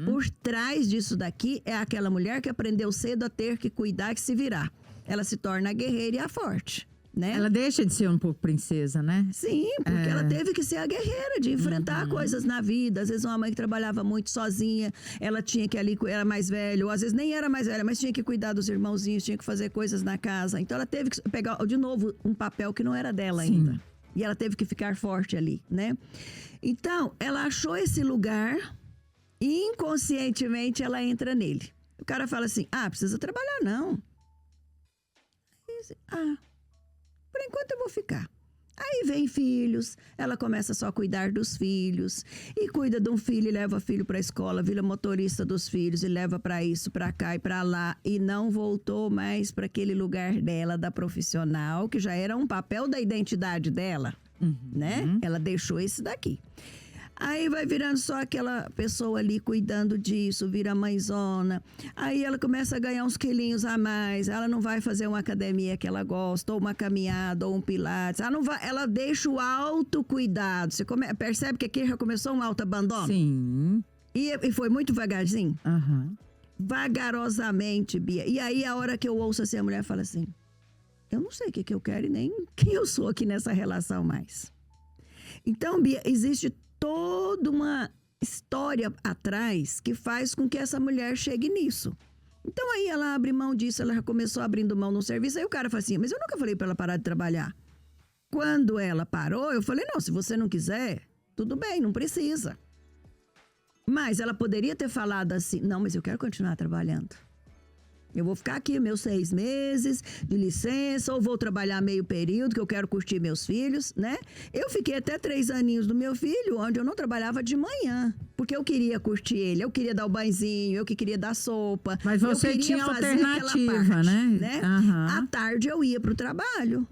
Por trás disso daqui é aquela mulher que aprendeu cedo a ter que cuidar, que se virar. Ela se torna a guerreira e a forte, né? Ela deixa de ser um pouco princesa, né? Sim, porque ela teve que ser a guerreira, de enfrentar coisas na vida. Às vezes uma mãe que trabalhava muito sozinha, ela tinha que ali, era mais velha, ou às vezes nem era mais velha, mas tinha que cuidar dos irmãozinhos, tinha que fazer coisas na casa. Então ela teve que pegar, de novo, um papel que não era dela ainda. E ela teve que ficar forte ali, né? Então, ela achou esse lugar e inconscientemente ela entra nele. O cara fala assim, precisa trabalhar não. Por enquanto eu vou ficar. Aí vem filhos, ela começa só a cuidar dos filhos e cuida de um filho e leva o filho para a escola, vira motorista dos filhos e leva para isso, para cá e para lá e não voltou mais para aquele lugar dela, da profissional, que já era um papel da identidade dela, né? Ela deixou esse daqui. Aí vai virando só aquela pessoa ali cuidando disso, vira mãezona. Aí ela começa a ganhar uns quilinhos a mais. Ela não vai fazer uma academia que ela gosta, ou uma caminhada, ou um pilates. Ela não vai, ela deixa o autocuidado. Você percebe que aqui já começou um autoabandono? Sim. E foi muito vagarzinho? Vagarosamente, Bia. E aí a hora que eu ouço assim, a mulher fala assim, eu não sei o que eu quero e nem quem eu sou aqui nessa relação mais. Então, Bia, existe toda uma história atrás que faz com que essa mulher chegue nisso. Então aí ela abre mão disso, ela já começou abrindo mão no serviço, aí o cara fala assim, mas eu nunca falei para ela parar de trabalhar. Quando ela parou, eu falei, não, se você não quiser, tudo bem, não precisa. Mas ela poderia ter falado assim, não, mas eu quero continuar trabalhando. Eu vou ficar aqui meus 6 meses de licença, ou vou trabalhar meio período, que eu quero curtir meus filhos, né? Eu fiquei até 3 aninhos do meu filho, onde eu não trabalhava de manhã, porque eu queria curtir ele, eu queria dar o banhozinho, eu que queria dar sopa. Mas você tinha alternativa, parte, né? À tarde eu ia pro trabalho.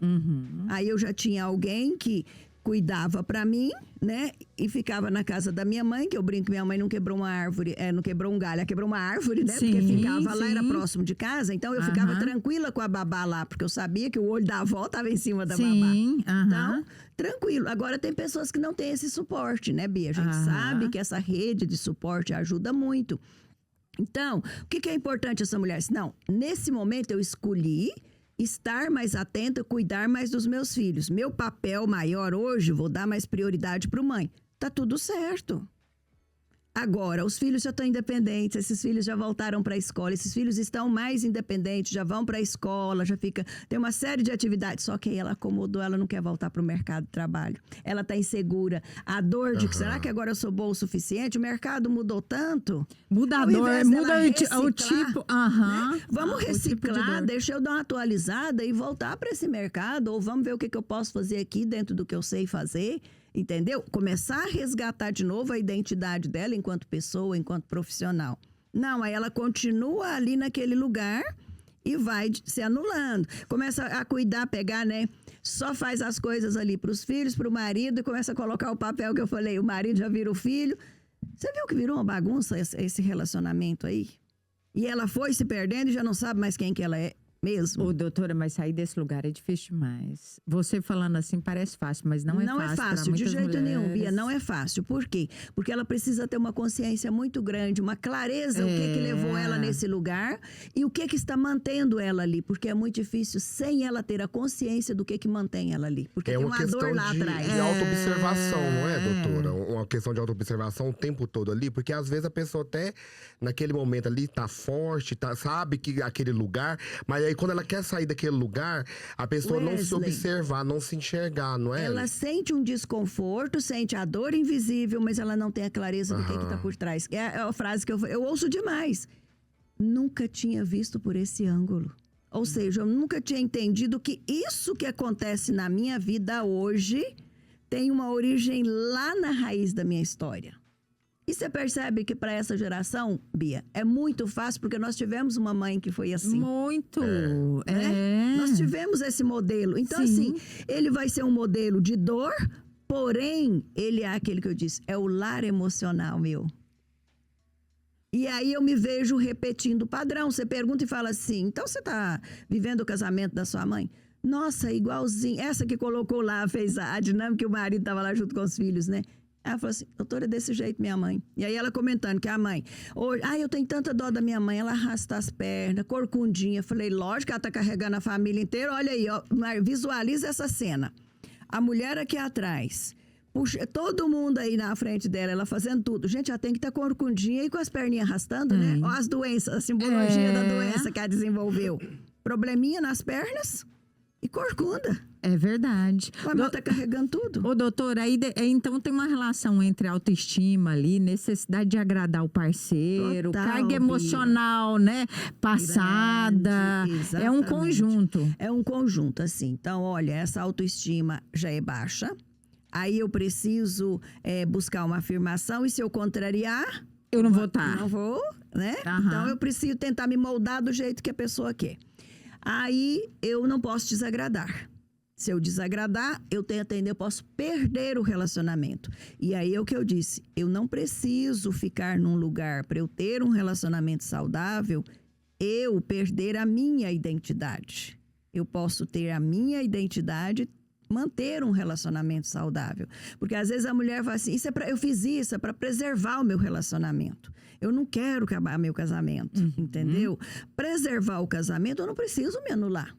Aí eu já tinha alguém que cuidava pra mim, né? E ficava na casa da minha mãe, que eu brinco, minha mãe não quebrou uma árvore, não quebrou um galho, ela quebrou uma árvore, né? Sim, porque ficava lá, era próximo de casa, então eu ficava tranquila com a babá lá, porque eu sabia que o olho da avó estava em cima da babá. Então, tranquilo. Agora tem pessoas que não têm esse suporte, né, Bia? A gente sabe que essa rede de suporte ajuda muito. Então, o que é importante essa mulher? Não, nesse momento eu escolhi estar mais atenta, cuidar mais dos meus filhos. Meu papel maior hoje, vou dar mais prioridade para o mãe. Tá tudo certo. Agora, os filhos já estão independentes, esses filhos já voltaram para a escola, esses filhos estão mais independentes, já vão para a escola, já fica... Tem uma série de atividades, só que aí ela acomodou, ela não quer voltar para o mercado de trabalho. Ela está insegura. A dor de que, será que agora eu sou boa o suficiente? O mercado mudou tanto? Muda a dor, muda o tipo... Né? Vamos reciclar, tipo deixa eu dar uma atualizada e voltar para esse mercado, ou vamos ver o que eu posso fazer aqui dentro do que eu sei fazer. entendeu? Começar a resgatar de novo a identidade dela enquanto pessoa, enquanto profissional. Não, aí ela continua ali naquele lugar e vai se anulando. Começa a cuidar, pegar, né? Só faz as coisas ali para os filhos, para o marido, e começa a colocar o papel que eu falei, o marido já vira o filho. Você viu que virou uma bagunça esse relacionamento aí? E ela foi se perdendo e já não sabe mais quem que ela é mesmo. Ô, doutora, mas sair desse lugar é difícil demais. Você falando assim parece fácil, mas não é fácil. Não é fácil, de jeito nenhum, Bia, não é fácil. Por quê? Porque ela precisa ter uma consciência muito grande, uma clareza, o que levou ela nesse lugar e o que está mantendo ela ali. Porque é muito difícil sem ela ter a consciência do que mantém ela ali. Porque tem uma dor lá atrás. De autoobservação, não é, doutora? Uma questão de autoobservação o tempo todo ali, porque às vezes a pessoa até naquele momento ali tá forte, sabe que aquele lugar, mas aí quando ela quer sair daquele lugar, a pessoa não se observar, não se enxergar, não é? Ela sente um desconforto, sente a dor invisível, mas ela não tem a clareza do que tá por trás. É a frase que eu ouço demais. Nunca tinha visto por esse ângulo. Ou seja, eu nunca tinha entendido que isso que acontece na minha vida hoje tem uma origem lá na raiz da minha história. E você percebe que para essa geração, Bia, é muito fácil, porque nós tivemos uma mãe que foi assim. Muito. Né? Nós tivemos esse modelo. Então, assim, ele vai ser um modelo de dor, porém, ele é aquele que eu disse, é o lar emocional meu. E aí eu me vejo repetindo o padrão. Você pergunta e fala assim, então você tá vivendo o casamento da sua mãe? Nossa, igualzinho. Essa que colocou lá, fez a dinâmica, que o marido tava lá junto com os filhos, né? Ela falou assim, doutora, é desse jeito minha mãe. E aí ela comentando que a mãe, hoje, eu tenho tanta dó da minha mãe, ela arrasta as pernas, corcundinha. Falei, lógico, ela tá carregando a família inteira, olha aí, ó, visualiza essa cena. A mulher aqui atrás, puxa, todo mundo aí na frente dela, ela fazendo tudo. Gente, ela tem que estar corcundinha e com as perninhas arrastando, né? Ó as doenças, a simbologia da doença que ela desenvolveu. Probleminha nas pernas e corcunda. É verdade. Ela tá carregando tudo. Ô, doutora, aí então tem uma relação entre autoestima ali, necessidade de agradar o parceiro, Total, carga emocional, né? Passada. Grande, é um conjunto. É um conjunto, assim. Então, olha, essa autoestima já é baixa. Aí eu preciso buscar uma afirmação e se eu contrariar... Eu não vou estar. Não vou, né? Então eu preciso tentar me moldar do jeito que a pessoa quer. Aí eu não posso desagradar. Se eu desagradar, eu tenho a tendência, eu posso perder o relacionamento. E aí é o que eu disse, eu não preciso ficar num lugar para eu ter um relacionamento saudável, eu perder a minha identidade. Eu posso ter a minha identidade, manter um relacionamento saudável. Porque às vezes a mulher fala assim, eu fiz isso para preservar o meu relacionamento. Eu não quero acabar meu casamento, entendeu? Preservar o casamento, eu não preciso me anular.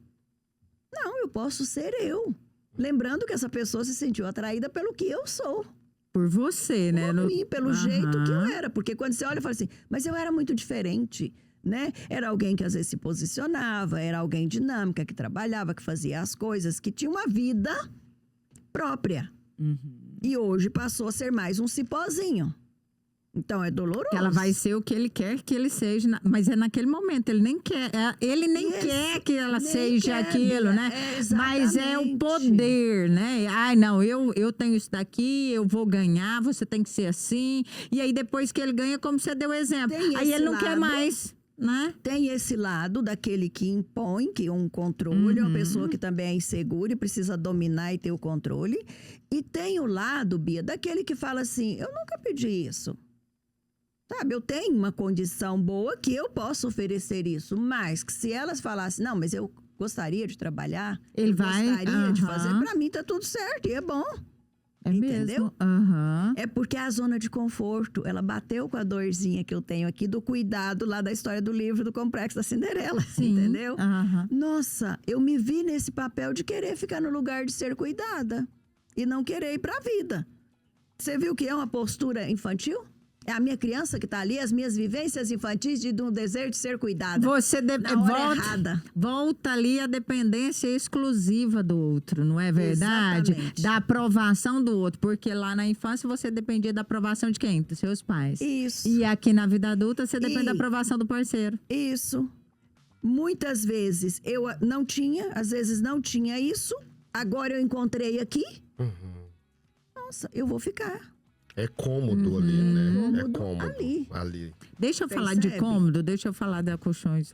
Não, eu posso ser eu. Lembrando que essa pessoa se sentiu atraída pelo que eu sou. Por você, né? Por mim, pelo jeito que eu era. Porque quando você olha e fala assim, mas eu era muito diferente, né? Era alguém que às vezes se posicionava, era alguém dinâmica, que trabalhava, que fazia as coisas, que tinha uma vida própria. E hoje passou a ser mais um cipózinho. Então é doloroso. Que ela vai ser o que ele quer que ele seja, mas é naquele momento, ele nem quer, ele nem quer que ela seja aquilo, né? Mas é o poder, né? Ai, não, eu tenho isso daqui, eu vou ganhar, você tem que ser assim. E aí depois que ele ganha, como você deu o exemplo, aí ele não quer mais. Né? Tem esse lado daquele que impõe, que é um controle, uma pessoa que também é insegura e precisa dominar e ter o controle. E tem o lado, Bia, daquele que fala assim, eu nunca pedi isso. Sabe, eu tenho uma condição boa que eu posso oferecer isso, mas que se elas falassem, não, mas eu gostaria de trabalhar, gostaria de fazer, pra mim tá tudo certo e é bom. É entendeu? Mesmo? É porque a zona de conforto, ela bateu com a dorzinha que eu tenho aqui do cuidado lá da história do livro do Complexo da Cinderela, entendeu? Nossa, eu me vi nesse papel de querer ficar no lugar de ser cuidada e não querer ir pra vida. Você viu que é uma postura infantil? É a minha criança que tá ali, as minhas vivências infantis de um desejo de ser cuidada. Você volta ali a dependência exclusiva do outro, não é verdade? Exatamente. Da aprovação do outro, porque lá na infância você dependia da aprovação de quem? Dos seus pais. Isso. E aqui na vida adulta você depende da aprovação do parceiro. Isso. Muitas vezes eu não tinha, às vezes não tinha isso, agora eu encontrei aqui. nossa, eu vou ficar. É cômodo ali, né? É Cômodo cômodo ali. Deixa eu falar de Percebe? cômodo, deixa eu falar da Colchões,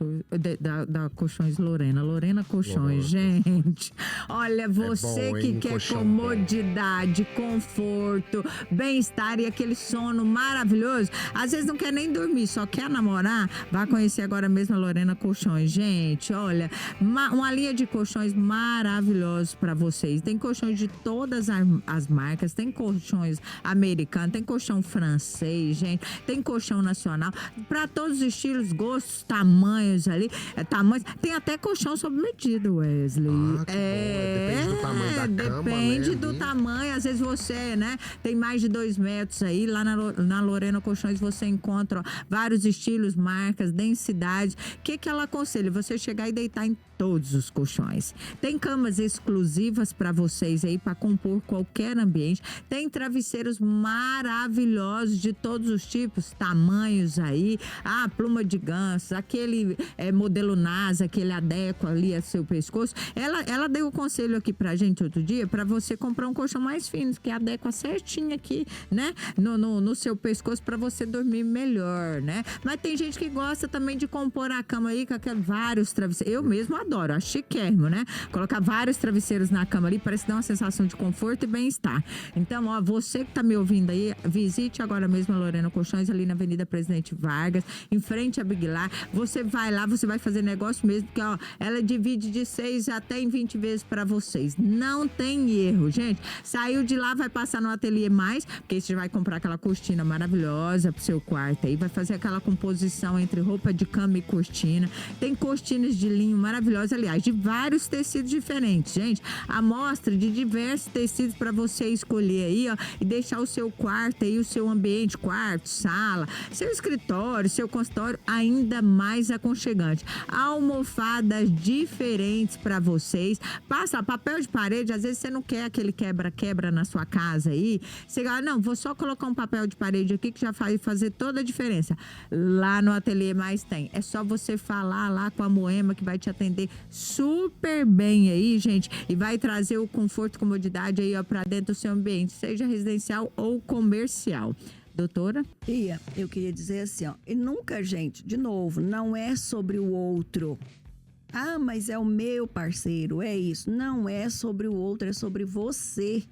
da Colchões Lorena. Lorena Colchões, gente. Olha, você bom, que hein? quer Colchão comodidade, conforto, bem-estar e aquele sono maravilhoso. Às vezes não quer nem dormir, só quer namorar. Vai conhecer agora mesmo a Lorena Colchões. Gente, olha, uma linha de colchões maravilhosos para vocês. Tem colchões de todas as marcas, tem colchões americanos, tem colchão francês, gente, tem colchão nacional, para todos os estilos, gostos, tamanhos ali, tamanhos. Tem até colchão sob medida, Wesley. Ah, que bom. Depende do tamanho da cama, Depende né? do tamanho. Às vezes você, né, tem mais de 2 metros aí. Lá na Lorena Colchões você encontra vários estilos, marcas, densidade. O que ela aconselha? Você chegar e deitar em todos os colchões. Tem camas exclusivas para vocês aí, para compor qualquer ambiente. Tem travesseiros maravilhosos de todos os tipos, tamanhos aí. Ah, pluma de ganso, aquele modelo NASA, aquele adequa ali a seu pescoço. Ela deu o conselho aqui pra gente outro dia, para você comprar um colchão mais fino, que adequa certinho aqui, né? No seu pescoço, para você dormir melhor, né? Mas tem gente que gosta também de compor a cama aí com vários travesseiros. Eu mesmo adoro, acho chiquérrimo, né? Colocar vários travesseiros na cama ali, parece dar uma sensação de conforto e bem-estar. Então, ó, você que tá me ouvindo aí, visite agora mesmo a Lorena Colchões, ali na Avenida Presidente Vargas, em frente a Big Lar. Você vai lá, você vai fazer negócio mesmo, porque, ó, ela divide de 6 até em 20 vezes para vocês. Não tem erro, gente. Saiu de lá, vai passar no Ateliê Mais, porque você vai comprar aquela cortina maravilhosa pro seu quarto aí, vai fazer aquela composição entre roupa de cama e cortina. Tem cortinas de linho maravilhosas, aliás, de vários tecidos diferentes, gente. Amostra de diversos tecidos para você escolher aí, ó, e deixar o seu quarto aí, o seu ambiente, quarto, sala, seu escritório, seu consultório ainda mais aconchegante. Almofadas diferentes para vocês. Passa papel de parede, às vezes você não quer aquele quebra-quebra na sua casa aí. Você fala, não, vou só colocar um papel de parede aqui que já vai fazer toda a diferença. Lá no Ateliê Mais tem. É só você falar lá com a Moema que vai te atender super bem aí, gente, e vai trazer o conforto e comodidade aí, ó, pra dentro do seu ambiente, seja residencial ou comercial. Doutora? Bia, eu queria dizer assim, ó, e nunca, gente, de novo, não é sobre o outro. Ah, mas é o meu parceiro, é isso. Não é sobre o outro, é sobre você.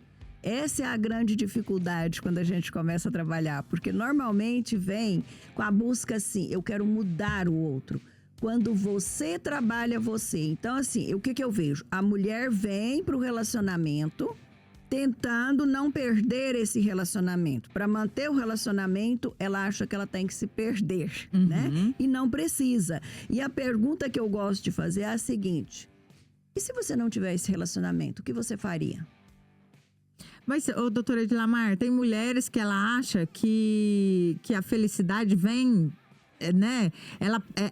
Essa é a grande dificuldade quando a gente começa a trabalhar, porque normalmente vem com a busca assim, eu quero mudar o outro. Quando você trabalha você. Então, assim, o que eu vejo? A mulher vem para o relacionamento tentando não perder esse relacionamento. Para manter o relacionamento, ela acha que ela tem que se perder, né? E não precisa. E a pergunta que eu gosto de fazer é a seguinte: e se você não tiver esse relacionamento, o que você faria? Mas, doutora Edlamar, tem mulheres que ela acha que a felicidade vem, né?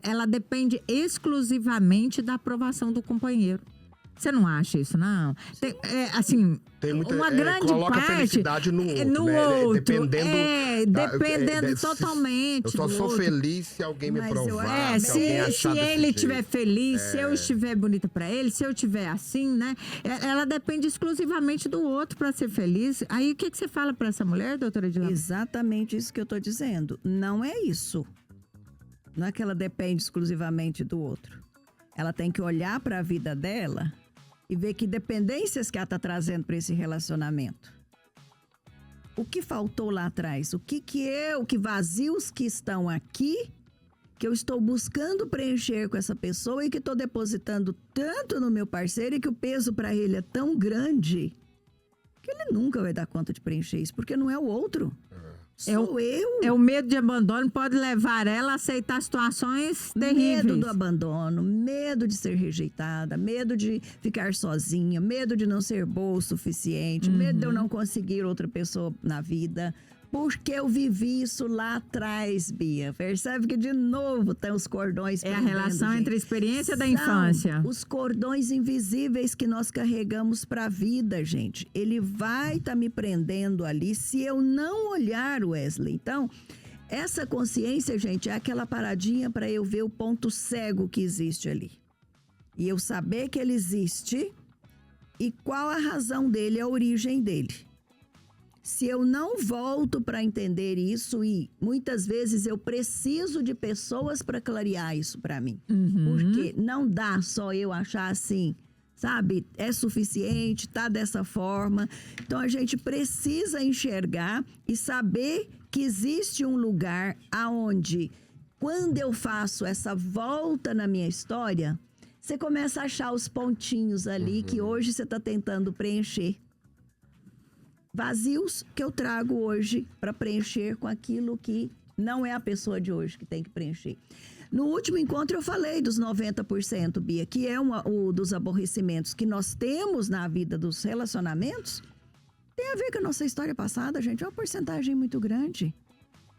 Ela depende exclusivamente da aprovação do companheiro. Você não acha isso, não? Tem, assim, tem muita, uma grande coloca parte... a felicidade no outro, no né? outro. Dependendo Totalmente. Eu só do sou outro. feliz se alguém me Mas eu provar, acho- se alguém Se achar desse ele jeito. estiver feliz, se eu estiver bonita pra ele, se eu estiver assim, né? Ela depende exclusivamente do outro pra ser feliz. Aí, o que você fala pra essa mulher, doutora Edlamar? Exatamente isso que eu tô dizendo. Não é isso. Não é que ela depende exclusivamente do outro. Ela tem que olhar para a vida dela e ver que dependências que ela está trazendo para esse relacionamento. O que faltou lá atrás? Que vazios que estão aqui que eu estou buscando preencher com essa pessoa e que estou depositando tanto no meu parceiro e que o peso para ele é tão grande que ele nunca vai dar conta de preencher isso, porque não é o outro. Sou eu. É o medo de abandono, pode levar ela a aceitar situações terríveis. Medo do abandono, medo de ser rejeitada, medo de ficar sozinha, medo de não ser boa o suficiente, medo de eu não conseguir outra pessoa na vida. Porque eu vivi isso lá atrás, Bia. Percebe que, de novo, tem os cordões É a prendendo, relação gente. entre a experiência da São infância. os cordões invisíveis que nós carregamos para a vida, gente. Ele vai estar me prendendo ali se eu não olhar, Wesley. Então, essa consciência, gente, é aquela paradinha para eu ver o ponto cego que existe ali. E eu saber que ele existe e qual a razão dele, a origem dele. Se eu não volto para entender isso, e muitas vezes eu preciso de pessoas para clarear isso para mim. Porque não dá só eu achar assim, sabe? É suficiente, tá dessa forma. Então a gente precisa enxergar e saber que existe um lugar aonde, quando eu faço essa volta na minha história, você começa a achar os pontinhos ali que hoje você está tentando preencher. Vazios que eu trago hoje para preencher com aquilo que não é a pessoa de hoje que tem que preencher. No último encontro eu falei dos 90%, Bia, que é o dos aborrecimentos que nós temos na vida dos relacionamentos, tem a ver com a nossa história passada, gente. É uma porcentagem muito grande.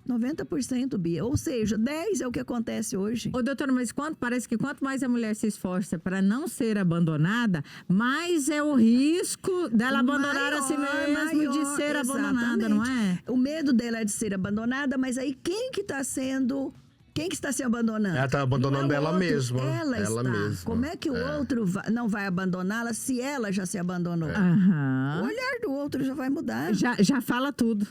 90%, Bia. Ou seja, 10% é o que acontece hoje. Ô, doutora, mas parece que quanto mais a mulher se esforça para não ser abandonada, mais é o risco dela abandonar a si mesma e de ser abandonada, não é? O medo dela é de ser abandonada, mas aí quem que está se abandonando? Ela está abandonando ela mesma. Ela está. Mesma. Como é que o outro não vai abandoná-la se ela já se abandonou? O olhar do outro já vai mudar. Já fala tudo.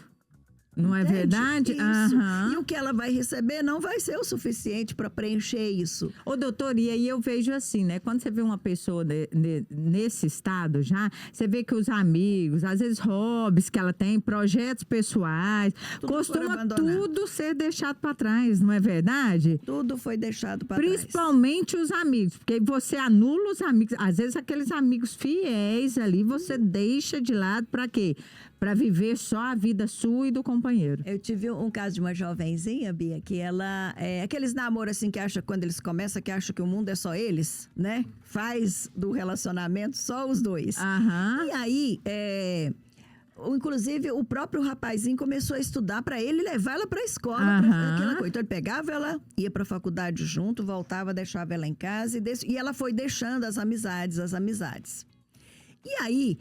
Não é verdade? Isso. E o que ela vai receber não vai ser o suficiente para preencher isso. Ô, doutor, e aí eu vejo assim, né? Quando você vê uma pessoa nesse estado já, você vê que os amigos, às vezes hobbies que ela tem, projetos pessoais, costuma tudo ser deixado para trás, não é verdade? Tudo foi deixado para trás. Principalmente os amigos, porque você anula os amigos, às vezes aqueles amigos fiéis ali, você deixa de lado para quê? Para viver só a vida sua e do companheiro. Eu tive um caso de uma jovenzinha, Bia, que ela... aqueles namoros assim que acha, quando eles começam, que acham que o mundo é só eles, né? Faz do relacionamento só os dois. E aí, inclusive, o próprio rapazinho começou a estudar para ele levar ela para a escola. Aquela coisa. Então, ele pegava ela, ia para a faculdade junto, voltava, deixava ela em casa. E ela foi deixando as amizades. E aí,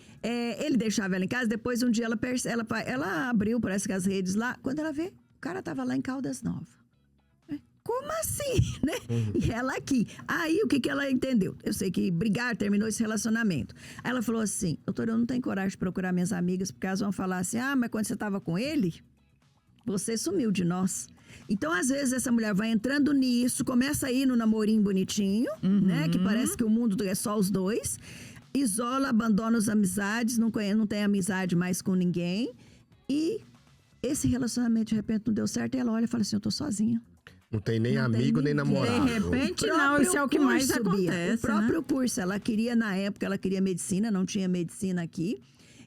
ele deixava ela em casa, depois um dia ela abriu, parece que as redes lá, quando ela vê, o cara tava lá em Caldas Novas. Como assim, né? E ela aqui. Aí, o que ela entendeu? Eu sei que terminou esse relacionamento. Aí ela falou assim, doutora, eu não tenho coragem de procurar minhas amigas, porque elas vão falar assim, mas quando você tava com ele, você sumiu de nós. Então, às vezes, essa mulher vai entrando nisso, começa a ir no namorinho bonitinho, né? Que parece que o mundo é só os dois. Isola, abandona as amizades, não tem amizade mais com ninguém. E esse relacionamento, de repente, não deu certo. E ela olha e fala assim, eu tô sozinha. Não tem nem amigo, nem namorado. De repente, não. Isso é o que mais acontece, o próprio curso, ela queria, na época, medicina, não tinha medicina aqui.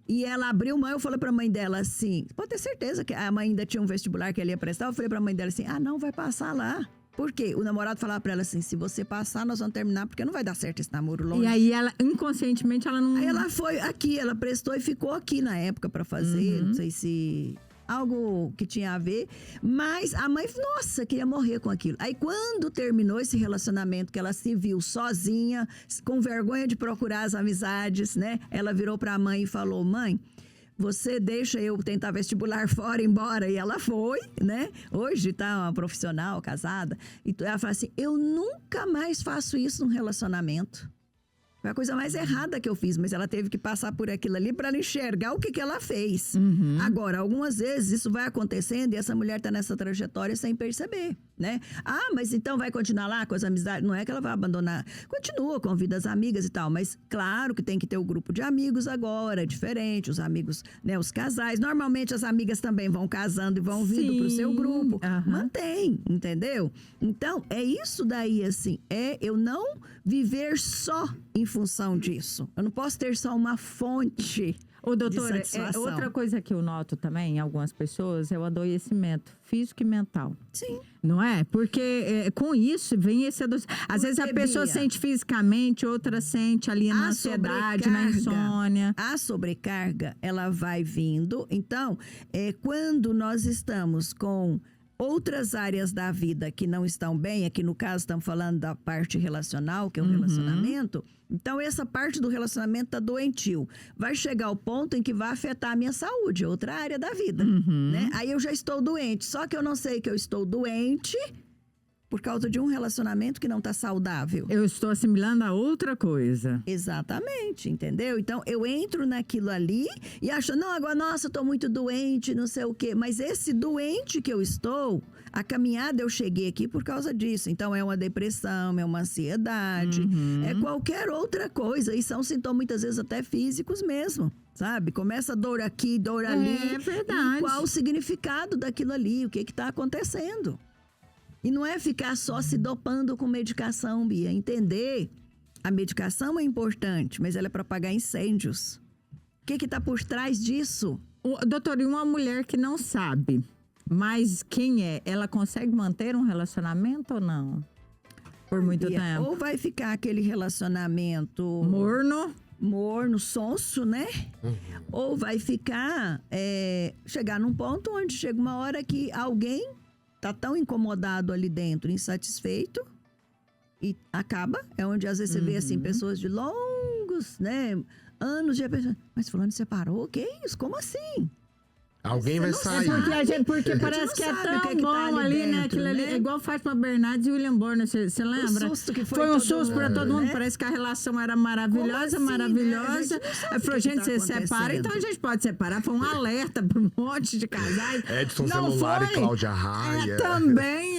E ela abriu mão, eu falei pra mãe dela assim, pode ter certeza que a mãe ainda tinha um vestibular que ela ia prestar. Eu falei pra mãe dela assim, não vai passar lá. Por quê? O namorado falava pra ela assim, se você passar, nós vamos terminar, porque não vai dar certo esse namoro longe. E aí, inconscientemente, ela não... Aí ela foi aqui, ela prestou e ficou aqui na época pra fazer, não sei se... algo que tinha a ver, mas a mãe, nossa, queria morrer com aquilo. Aí quando terminou esse relacionamento, que ela se viu sozinha, com vergonha de procurar as amizades, né? Ela virou pra mãe e falou, mãe, você deixa eu tentar vestibular fora, embora. E ela foi, né? Hoje tá uma profissional, casada. E ela fala assim, eu nunca mais faço isso num relacionamento. Foi a coisa mais errada que eu fiz, mas ela teve que passar por aquilo ali para enxergar o que ela fez. Agora, algumas vezes isso vai acontecendo e essa mulher tá nessa trajetória sem perceber, né? Mas então vai continuar lá com as amizades? Não é que ela vai abandonar. Continua, convida as amigas e tal, mas claro que tem que ter o grupo de amigos agora, é diferente, os amigos, né, os casais. Normalmente as amigas também vão casando e vão vindo pro seu grupo. Mantém, entendeu? Então, é isso daí, assim, eu não viver só em função disso. Eu não posso ter só uma fonte. Ô, doutora, outra coisa que eu noto também em algumas pessoas é o adoecimento físico e mental. Sim. Não é? Porque com isso vem esse adoecimento. Às vezes a pessoa sente fisicamente, outra sente ali na ansiedade, na insônia. A sobrecarga, ela vai vindo. Então, quando nós estamos com outras áreas da vida que não estão bem, aqui no caso estamos falando da parte relacional, que é o relacionamento, então essa parte do relacionamento está doentio. Vai chegar ao ponto em que vai afetar a minha saúde, outra área da vida, né? Aí eu já estou doente, só que eu não sei que eu estou doente por causa de um relacionamento que não tá saudável. Eu estou assimilando a outra coisa. Exatamente, entendeu? Então, eu entro naquilo ali e acho, não, agora, nossa, eu tô muito doente, não sei o quê. Mas esse doente que eu estou, a caminhada eu cheguei aqui por causa disso. Então, é uma depressão, é uma ansiedade, é qualquer outra coisa. E são sintomas, muitas vezes, até físicos mesmo, sabe? Começa dor aqui, dor ali. É verdade. E qual o significado daquilo ali? O que está acontecendo? E não é ficar só se dopando com medicação, Bia. Entender, a medicação é importante, mas ela é para apagar incêndios. O que está por trás disso? Doutor, e uma mulher que não sabe, mas quem é? Ela consegue manter um relacionamento ou não? Por muito Bia, tempo. ou vai ficar aquele relacionamento morno, sonso, né? Ou vai ficar, chegar num ponto onde chega uma hora que alguém tá tão incomodado ali dentro, insatisfeito, e acaba. É onde às vezes você vê assim, pessoas de longos, né, anos de pessoa, mas fulano separou? Que isso? Como assim? Alguém vai sair. Porque parece que é tão que bom tá ali, dentro, né? Aquilo ali, né? é igual Fátima Bernardes e William Bonner, você lembra? O susto que foi um todo susto para mundo, todo mundo, né? parece que a relação era maravilhosa, Como assim, maravilhosa. né? A gente não sabe Aí falou, o que gente, tá você separa, acontecendo. então a gente pode separar. Foi um alerta para um monte de casais. Edson Não Celular foi? e Cláudia Raia. Também.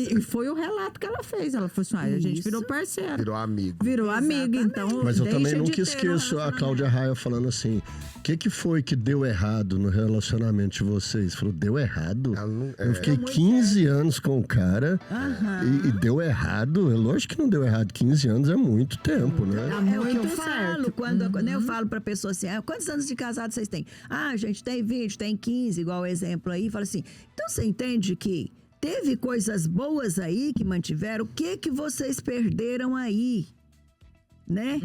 E foi o relato que ela fez. Ela falou assim, a gente Isso. virou parceiro. Virou amigo. Virou amiga, então Mas eu deixa também de nunca ter um esqueço a relacionamento. Cláudia Raia falando assim: o que foi que deu errado no relacionamento de vocês? Falou, deu errado? Ela não- Eu fiquei 15 anos com o cara e deu errado? É lógico que não deu errado. 15 anos é muito tempo, né? Tá É o que eu muito falo certo. quando né, eu falo pra pessoa assim, quantos anos de casado vocês têm? Ah, gente, tem 20, tem 15, igual o exemplo aí. Fala assim, então você entende que teve coisas boas aí que mantiveram? O que vocês perderam aí? Né?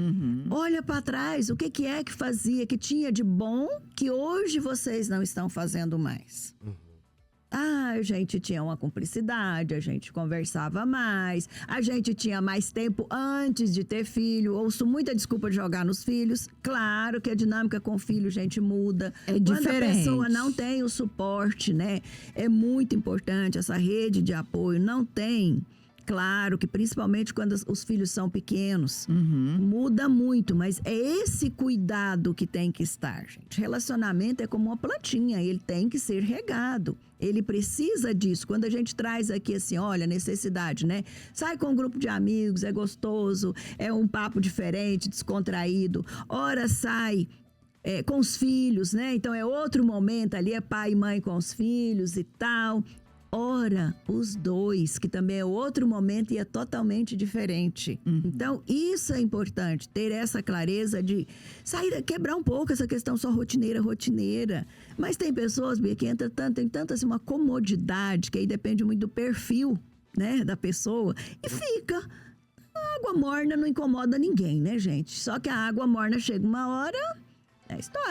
Olha pra trás, o que é que fazia, que tinha de bom, que hoje vocês não estão fazendo mais? A gente tinha uma cumplicidade, a gente conversava mais, a gente tinha mais tempo antes de ter filho. Ouço muita desculpa de jogar nos filhos. Claro que a dinâmica com filho, gente, muda. É Quando diferente. a pessoa não tem o suporte, né? É muito importante essa rede de apoio. Não tem. Claro que principalmente quando os filhos são pequenos, muda muito, mas é esse cuidado que tem que estar, gente. Relacionamento é como uma plantinha, ele tem que ser regado. Ele precisa disso. Quando a gente traz aqui assim, olha, necessidade, né? Sai com um grupo de amigos, é gostoso, é um papo diferente, descontraído. Ora sai com os filhos, né? Então é outro momento ali, é pai e mãe com os filhos e tal. Ora, os dois, que também é outro momento e é totalmente diferente. Então, isso é importante, ter essa clareza de sair, quebrar um pouco essa questão só rotineira. Mas tem pessoas, Bia, que tem tanta assim, uma comodidade, que aí depende muito do perfil, né, da pessoa, e fica. A água morna não incomoda ninguém, né, gente? Só que a água morna chega uma hora...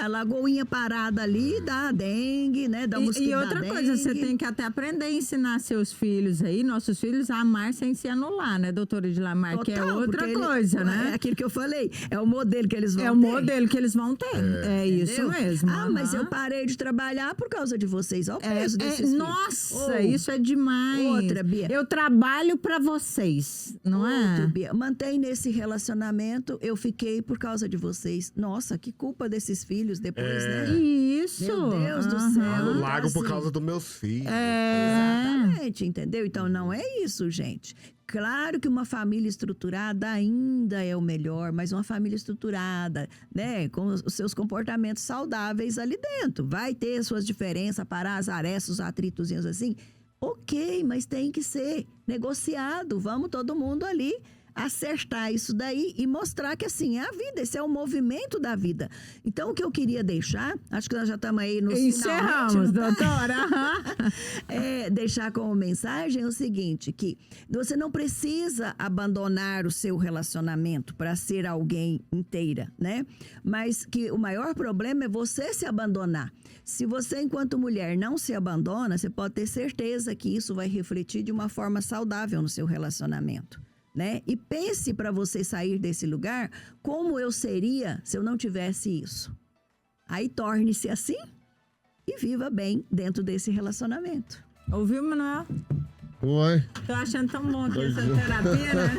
a lagoinha parada ali dá dengue, né? Dá mosquito E da outra dengue. coisa, você tem que até aprender a ensinar seus filhos aí, nossos filhos, a amar sem se anular, né, doutora Edlamar? Que é Total, outra porque coisa, né? É aquilo que eu falei, é o modelo que eles vão ter. É o modelo que eles vão ter. É isso Entendeu? mesmo. Ah, mas eu aham. parei de trabalhar por causa de vocês. Olha o peso desses filhos. Nossa, isso é demais. Outra, Bia. Eu trabalho pra vocês, não Outro, é? Bia. Mantém nesse relacionamento, eu fiquei por causa de vocês. Nossa, que culpa desses filhos depois, né? Isso. Meu Deus do Aham. céu. Ah, não largo assim. por causa dos meus filhos. Exatamente, entendeu? Então não é isso, gente. Claro que uma família estruturada ainda é o melhor, mas uma família estruturada, né, com os seus comportamentos saudáveis ali dentro, vai ter suas diferenças, parar as arestas, os atritozinhos assim. Ok, mas tem que ser negociado. Vamos todo mundo ali acertar isso daí e mostrar que assim é a vida, esse é o movimento da vida. Então o que eu queria deixar, acho que nós já estamos aí no Encerramos, doutora. Aham. deixar como mensagem o seguinte, que você não precisa abandonar o seu relacionamento para ser alguém inteira, né? Mas que o maior problema é você se abandonar. Se você, enquanto mulher, não se abandona, você pode ter certeza que isso vai refletir de uma forma saudável no seu relacionamento. Né? E pense para você sair desse lugar, como eu seria se eu não tivesse isso. Aí torne-se assim e viva bem dentro desse relacionamento. Ouviu, Manuel? Uai. Tô achando tão bom aqui essa terapia, né?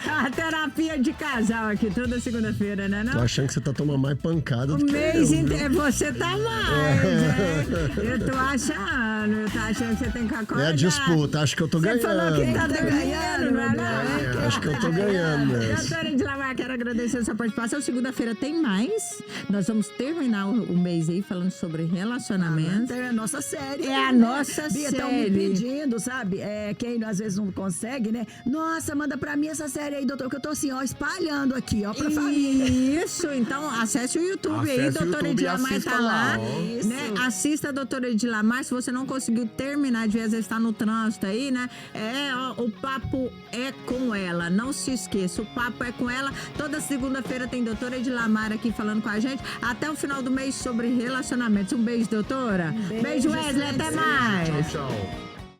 É uma terapia de casal aqui, toda segunda-feira, né? Tô Não? achando que você tá tomando mais pancada O do que mês eu, viu? inteiro, você tá mais, Eu tô achando que você tem que acordar. É a disputa, acho que eu tô Você ganhando. falou que tá ganhando, não é não? Acho que eu tô ganhando mesmo. Doutora Edlamar, quero agradecer a sua participação. Segunda-feira tem mais. Nós vamos terminar o mês aí falando sobre relacionamento. É a nossa série. É a né? nossa Bia, estão me série. pedindo, sabe? Quem às vezes não consegue, né? Nossa, manda pra mim essa série aí, doutor, que eu tô assim, ó, espalhando aqui, ó, pra família. Isso, então acesse o YouTube aí, Acesse o doutora YouTube e Edlamar assista tá lá. lá, ó. Né? Assista a doutora Edlamar, se você não conseguiu terminar de ver, às vezes tá no trânsito aí, né? O papo é com ela, não se esqueça, o papo é com ela. Toda segunda-feira tem doutora Edlamar aqui falando com a gente, até o final do mês sobre relacionamentos. Um beijo, doutora. Beijo, Wesley, até mais. Tchau, tchau.